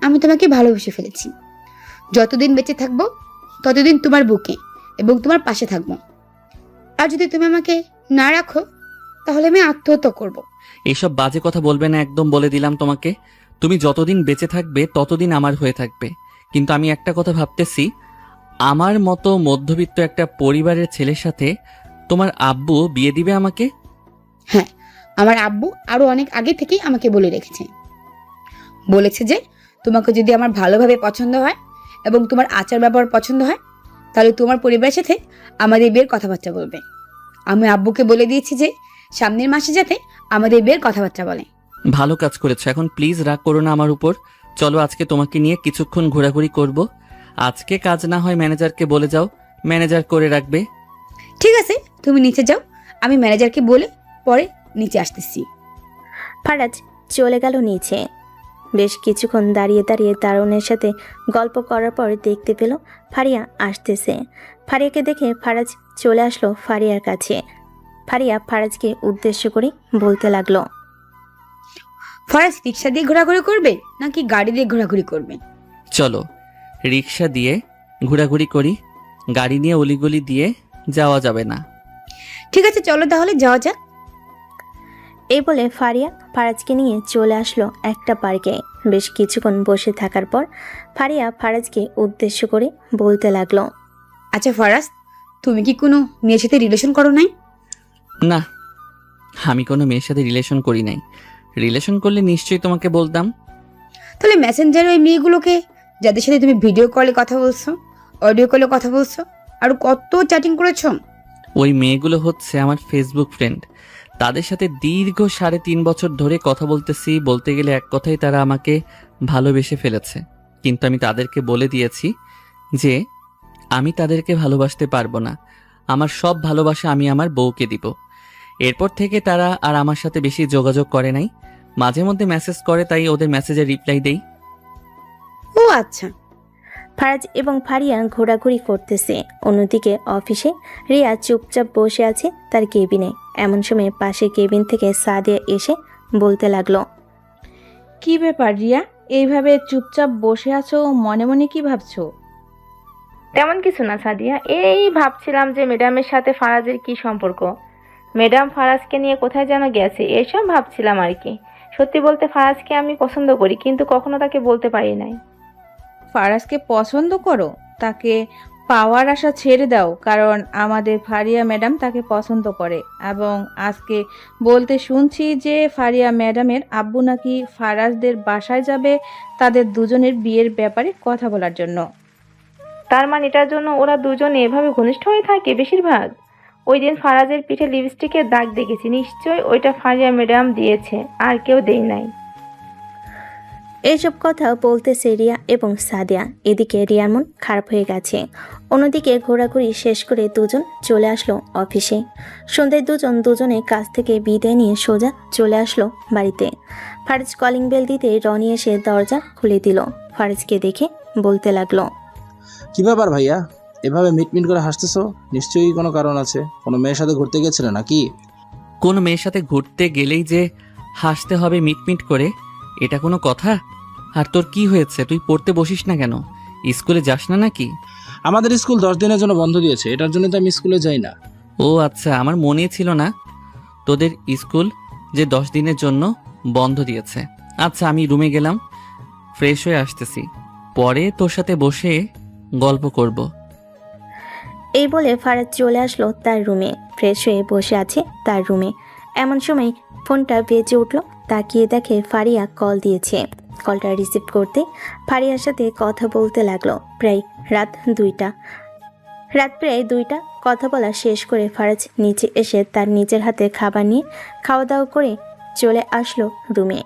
আমি তোমাকে ভালোবেসে ফেলেছি। যতদিন বেঁচে থাকবো ততদিন তোমার বুকে এবং তোমার পাশে থাকবো। আর যদি তুমি আমাকে না রাখো তাহলে আমি আত্মহত্যা করব। এইসব বাজে কথা বলবে না, একদম বলে দিলাম তোমাকে। তুমি যতদিন বেঁচে থাকবে ততদিন আমার হয়ে থাকবে। কিন্তু আমি একটা কথা ভাবতেছি, আমার মতো মধ্যবিত্ত একটা পরিবারের ছেলের সাথে তোমার আব্বু বিয়ে দিবে আমাকে? হ্যাঁ, আমার আব্বু আরো অনেক আগে থেকেই আমাকে বলে রেখেছে। বলেছে যে তোমাকে যদি আমার ভালোভাবে পছন্দ হয় এবং তোমার আচার ব্যবহার পছন্দ হয়, তাহলে তোমার পরিবারের সাথে আমাদের বিয়ের কথাবার্তা বলবে। আমি আব্বুকে বলে দিয়েছি যে সামনের মাসে যাতে আমাদের বিয়ের কথাবার্তা বলে। ভালো কাজ করেছো। এখন প্লিজ রাগ করো না আমার উপর। চলো আজকে তোমাকে নিয়ে কিছুক্ষণ ঘোরাঘুরি করব। আজকে কাজ না হয় ম্যানেজারকে বলে যাও, ম্যানেজার করে রাখবে। ঠিক আছে, তুমি নিচে যাও, আমি ম্যানেজারকে বলে পরে নিচে আসতেছি। ফারাজ চলে গেল নিচে। বেশ কিছুক্ষণ দাঁড়িয়ে দাঁড়িয়ে দারুণের সাথে গল্প করার পর দেখতে পেল ফারিয়া আসতেছে। ফারিয়াকে দেখে ফারাজ চলে আসলো ফারিয়ার কাছে। ফারিয়া ফারাজকে উদ্দেশ্য করে বলতে লাগলো, ফারাজ, রিক্সা দিয়ে ঘোরাঘুরি করবে নাকি গাড়ি দিয়ে ঘোরাঘুরি করবে? চলো রিক্সা দিয়ে ঘোরাঘুরি করি, গাড়ি নিয়ে অলিগলি দিয়ে যাওয়া যাবে না। ঠিক আছে, চলো তাহলে যাওয়া যাক। এই বলে ফারিয়া ফারাজকে নিয়ে চলে আসলো একটা পার্কে। বেশ কিছুক্ষণ বসে থাকার পর ফারিয়া ফারাজকে উদ্দেশ্য করে বলতে লাগলো, আচ্ছা ফারাজ, তুমি কি কোনো মেয়ের সাথে রিলেশন করো নাই? না, আমি কোনো মেয়ের সাথে রিলেশন করি নাই। রিলেশন করলে নিশ্চয়ই তোমাকে বলতাম। তাহলে মেসেঞ্জারে ওই মেয়েগুলোকে, যাদের সাথে তুমি ভিডিও কলে কথা বলছো, অডিও কলে কথা বলছো, আর কত চ্যাটিং করেছো? ওই মেয়েগুলো হচ্ছে আমার ফেসবুক ফ্রেন্ড। তাদের সাথে দীর্ঘ 3.5 বছর ধরে কথা বলতেছি। বলতে গেলে এক কথাই তারা আমাকে ভালোবেসে ফেলেছে। কিন্তু আমি তাদেরকে বলে দিয়েছি যে আমি তাদেরকে ভালোবাসতে পারবো না। আমার সব ভালোবাসা আমি আমার বউকে দিব। এরপর থেকে তারা আর আমার সাথে বেশি যোগাযোগ করে নাই। মাঝে মধ্যে মেসেজ করে, তাই ওদের মেসেজে রিপ্লাই দেই। ও আচ্ছা। ফারাজ এবং ফারিয়া ঘোরাঘুরি করতেছে। অন্যদিকে অফিসে রিয়া চুপচাপ বসে আছে তার কেবিনে। এমন সময় পাশে কেবিন থেকে সাদিয়া এসে বলতে লাগলো, কি ব্যাপার রিয়া, এইভাবে চুপচাপ বসে আছো, মনে মনে কি ভাবছো? তেমন কিছু না সাদিয়া, এই ভাবছিলাম যে ম্যাডামের সাথে ফারাজের কি সম্পর্ক। ম্যাডাম ফারাজকে নিয়ে কোথায় যেন গেছে, এসব ভাবছিলাম আর কি। সত্যি বলতে ফারাজকে আমি পছন্দ করি, কিন্তু কখনো তাকে বলতে পারি নাই। ফারাজকে পছন্দ করো? তাকে পাওয়ার আশা ছেড়ে দাও, কারণ আমাদের ফারিয়া ম্যাডাম তাকে পছন্দ করে। এবং আজকে বলতে শুনছি যে ফারিয়া ম্যাডামের আব্বু নাকি ফারাজদের বাসায় যাবে তাদের দুজনের বিয়ের ব্যাপারে কথা বলার জন্য। তার মানে এটার জন্য ওরা দুজনে এভাবে ঘনিষ্ঠ হয়ে থাকে বেশিরভাগ। ওই দিন ফারাজের পিঠে লিপস্টিকের দাগ দেখেছি, নিশ্চয়ই ওইটা ফারিয়া ম্যাডাম দিয়েছে, আর কেউ দেয় নাই। এইসব কথা বলতেছে রিয়া এবং সাদিয়া। এদিকে রিয়ার মন খারাপ হয়ে গেছে। অন্যদিকে ঘোরাঘুরি শেষ করে দুজন চলে আসলো অফিসে। সন্ধ্যায় দুজনে কাজ থেকে বিদায় নিয়ে সোজা চলে আসলো বাড়িতে। ফারিজ কলিং বেল দিতে রনি এসে দরজা খুলে দিল। ফারিজকে দেখে বলতে লাগলো, কি ব্যাপার ভাইয়া, এভাবে মিটমিট করে হাসতেছো? নিশ্চয়ই কোনো কারণ আছে। কোনো মেয়ের সাথে ঘুরতে গেছিলে নাকি? কোন মেয়ের সাথে ঘুরতে গেলেই যে হাসতে হবে মিটমিট করে, এটা কোনো কথা? আর তোর কি হয়েছে? তুই পড়তে বসিস না কেন? স্কুলে যাস না নাকি? আমাদের স্কুল 10 দিনের জন্য বন্ধ দিয়েছে, এটার জন্য তো আমি স্কুলে যাই না। ও আচ্ছা, আমার মনে ছিল না তোদের স্কুল যে 10 দিনের জন্য বন্ধ দিয়েছে। আচ্ছা, আমি রুমে গেলাম, ফ্রেশ হয়ে আসতেছি, পরে তোর সাথে বসে গল্প করব। এই বলে ফারাজ চলে আসলো তার রুমে। ফ্রেশ হয়ে বসে আছে তার রুমে। এমন সময় ফোনটা বেজে উঠলো। তাকিয়ে দেখে ফারিয়া কল দিয়েছে। কলটা রিসিভ করতে ফারিয়ার সাথে কথা বলতে লাগলো। প্রায় রাত 2টা। রাত প্রায় 2টা। কথা বলা শেষ করে ফারাজ নিচে এসে তার নিজের হাতে খাবার নিয়ে খাওয়া দাওয়া করে চলে আসলো রুমে।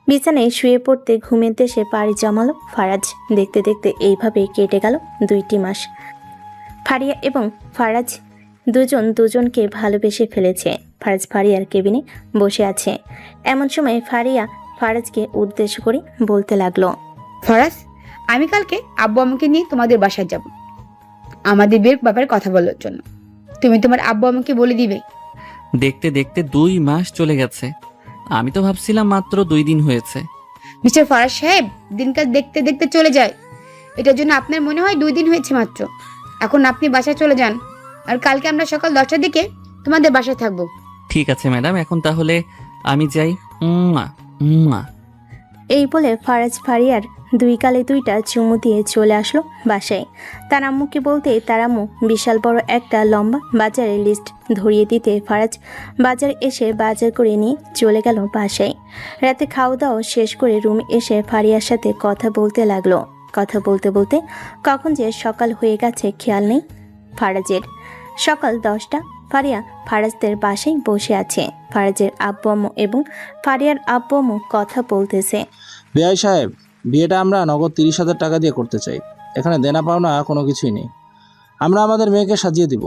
বিছানায় শুয়ে পড়তে ঘুমের দেশে পাড়ি জমালো ফারাজ। দেখতে দেখতে এইভাবে কেটে গেল 2টি মাস। ফারিয়া এবং ফারাজ দুজনকে ভালোবেসে ফেলেছে। ফারাজ ফারিয়ার কেবিনে বসে আছে। এমন সময় ফারিয়া ফারাজকে উদ্দেশ্য করে বলতে লাগলো, ফারাজ, আমি কালকে আব্বু আম্মুকে নিয়ে তোমাদের বাসায় যাব আমাদের বিয়ের ব্যাপারে কথা বলার জন্য। তুমি তোমার আব্বু আম্মুকে বলে দিবে। দেখতে দেখতে 2 মাস চলে গেছে। আমি তো ভাবছিলাম মাত্র 2 দিন হয়েছে। মিস্টার ফারাজ সাহেব, দিনকাল দেখতে দেখতে চলে যায়। এটার জন্য আপনার মনে হয় 2 দিন হয়েছে মাত্র। এখন আপনি বাসায় চলে যান, আর কালকে আমরা সকাল 10টার দিকে তোমাদের বাসায় থাকবো। ঠিক আছে ম্যাডাম, এখন তাহলে আমি যাই। মুয়া, মুয়া। এই বলে ফারাজ ফারিয়ার 2 গালে 2টা চুমু দিয়ে চলে আসলো বাসায়। তার আম্মুকে বলতে তার আম্মু বিশাল বড় একটা লম্বা বাজারের লিস্ট ধরিয়ে দিতে ফারাজ বাজার এসে বাজার করে নিয়ে চলে গেল বাসায়। রাতে খাওয়া দাওয়া শেষ করে রুমে এসে ফারিয়ার সাথে কথা বলতে লাগলো। কথা বলতে বলতে কখন যে সকাল হয়ে গেছে খেয়াল নেই ফারাজের। সকাল 10টা। ফারিয়া ফারাজদের বাসায় বসে আছে। ফারাজের আব্বু আম্মু এবং ফারিয়ার আব্বু আম্মু কথা বলতেছে। বেআই সাহেব, বিয়েটা আমরা নগদ 30,000 টাকা দিয়ে করতে চাই। এখানে দেনা পাওনা কোনো কিছুই নেই। আমরা আমাদের মেয়েকে সাজিয়ে দিব,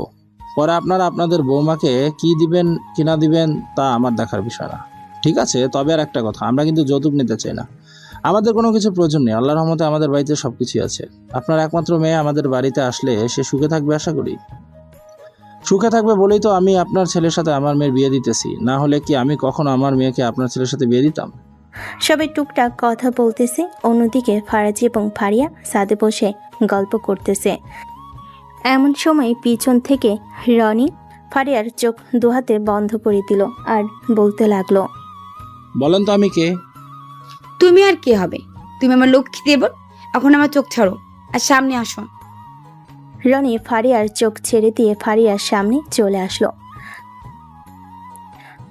পরে আপনারা আপনাদের বৌমাকে কি দিবেন কি না দিবেন তা আমার দেখার বিষয় না। ঠিক আছে? তবে আর একটা কথা, আমরা কিন্তু যৌতুক নিতে চাই না। আমাদের কোনো কিছু প্রয়োজন নেই। আল্লাহর রহমতে আমাদের বাড়িতে সব কিছুই আছে। আপনার একমাত্র মেয়ে আমাদের বাড়িতে আসলে সে সুখে থাকবে আশা করি। সুখে থাকবে বলেই তো আমি আপনার ছেলের সাথে আমার মেয়ের বিয়ে দিতেছি। না হলে কি আমি কখনো আমার মেয়েকে আপনার ছেলের সাথে বিয়ে দিতাম? সবাই টুকটাক কথা বলতেছে। অন্যদিকে ফারাজ এবং ফারিয়া ছাদে বসে গল্প করতেছে। এমন সময় পিছন থেকে রনি ফারিয়ার চোখ দুহাতে বন্ধ করে দিল আর বলতে লাগলো, বলেন তো আমি কে? তুমি আর কি হবে? তুমি আমার লক্ষ্মী দেবর। এখন আমার চোখ ছাড়ো আর সামনে আসো। রনি ফারিয়ার চোখ ছেড়ে দিয়ে ফারিয়ার সামনে চলে আসলো।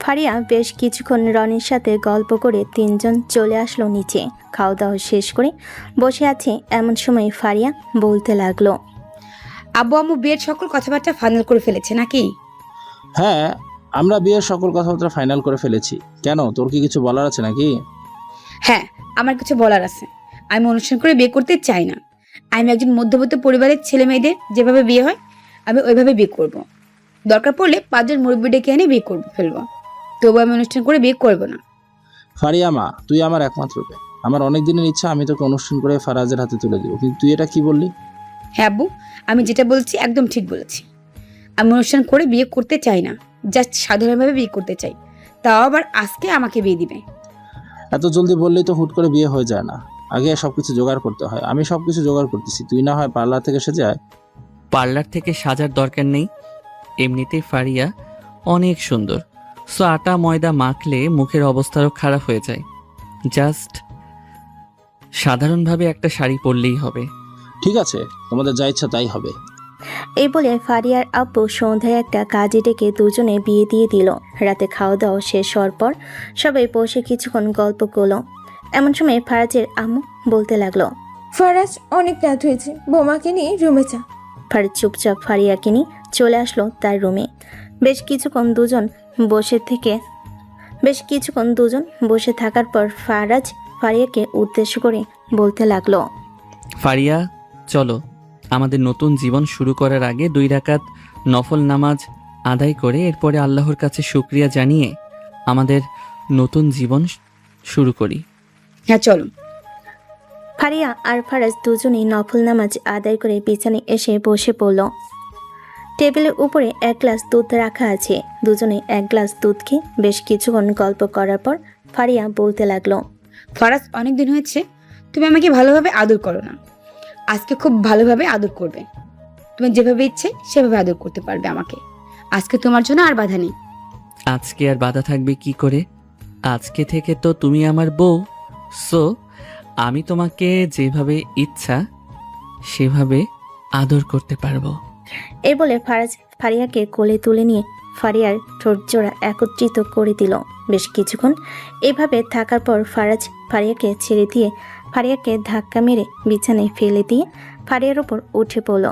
ফারিয়া বেশ কিছুক্ষণ রনির সাথে গল্প করে 3জন চলে আসলো নিচে। খাওয়া দাওয়া শেষ করে বসে আছে। এমন সময় ফারিয়া বলতে লাগলো, আব্বু আম্মু বিয়ের সকল কথাবার্তা ফাইনাল করে ফেলেছে নাকি? হ্যাঁ, আমরা বিয়ের সকল কথাবার্তা ফাইনাল করে ফেলেছি। কেন, তোর কি কিছু বলার আছে নাকি? হ্যাঁ, আমার কিছু বলার আছে। আমি অনুষ্ঠান করে বিয়ে করতে চাই না। আমি একজন মধ্যবিত্ত পরিবারের ছেলে মেয়েদের যেভাবে বিয়ে হয় আমি ওইভাবে বিয়ে করব। দরকার পড়লে 5 জন মুরব্বি ডেকে এনে বিয়ে করবো ফেলবো, তবু আমি অনুষ্ঠান করে বিয়ে করবো না। ফারিয়া মা, তুই আমার একমাত্র মেয়ে। আমার অনেক দিনের ইচ্ছা আমি তোকে অনুষ্ঠান করে ফারাজের হাতে তুলে দেবো, কিন্তু তুই এটা কি বললি? হ্যাঁ আব্বু, আমি যেটা বলছি একদম ঠিক বলেছি। আমি অনুষ্ঠান করে বিয়ে করতে চাই না, জাস্ট সাধারণভাবে বিয়ে করতে চাই, তাও আবার আজকে আমাকে বিয়ে দিবে। এত জলদি বললেই তো হুট করে বিয়ে হয়ে যায় না, আগে সবকিছু জোগাড় করতে হয়। আমি সবকিছু জোগাড় করতেছি, তুই না হয় পার্লার থেকে সেজে আয়। পার্লার থেকে সাজার দরকার নেই, এমনিতেই ফারিয়া অনেক সুন্দর। সো আটা ময়দা মাখলে মুখের অবস্থাও খারাপ হয়ে যায়। জাস্ট সাধারণভাবে একটা শাড়ি পরলেই হবে। ঠিক আছে, তোমাদের যা ইচ্ছা তাই হবে। এই বলে ফারিয়ার আব্বু সন্ধ্যায় একটা কাজে ডেকে দুজনে বিয়ে দিয়ে দিল। রাতে খাওয়া দাওয়া শেষ হওয়ার পর সবাই বসে কিছুক্ষণ গল্প করলো। এমন সময় ফারাজের আম্মু বলতে লাগলো, ফারাজ, অনেক রাত হয়েছে, বোমাকে নিয়ে রুমে যা। ফারাজ চুপচাপ ফারিয়াকে নিয়ে চলে আসলো তার রুমে। বেশ কিছুক্ষণ দুজন বসে থাকার পর ফারাজ ফারিয়াকে উদ্দেশ্য করে বলতে লাগলো, ফারিয়া, চলো আমাদের নতুন জীবন শুরু করার আগে 2 রাকাত নফল নামাজ আদায় করে এরপরে আল্লাহর কাছে শুকরিয়া জানিয়ে আমাদের নতুন জীবন শুরু করি। হ্যাঁ চলো। ফারিয়া আর ফারাজ দুজনেই নফল নামাজ আদায় করে বিছানায় এসে বসে পড়ল। টেবিলের উপরে 1 গ্লাস দুধ রাখা আছে। দুজনে 1 গ্লাস দুধ খেয়ে বেশ কিছুক্ষণ গল্প করার পর ফারিয়া বলতে লাগলো, ফারাজ, অনেক দিন হয়েছে তুমি আমাকে ভালোভাবে আদর করো না। আজকে খুব ভালোভাবে আদর করবে। তুমি যেভাবে ইচ্ছে সেভাবে আদর করতে পারবে আমাকে। আজকে তোমার জন্য আর বাধা নেই। আজকে আর বাধা থাকবে কি করে? আজকে থেকে তো তুমি আমার বউ। সো আমি তোমাকে যেভাবে ইচ্ছা সেভাবে আদর করতে পারবো। এই বলে ফারাজ ফারিয়াকে কোলে তুলে নিয়ে ফারিয়ার ঠোঁট জোড়া একত্রিত করে দিল। বেশ কিছুক্ষণ এভাবে থাকার পর ফারাজ ফারিয়াকে ছেড়ে দিয়ে ফারিয়াকে ধাক্কা মেরে বিছানায় ফেলে দিয়ে ফারিয়ার ওপর উঠে পড়ল।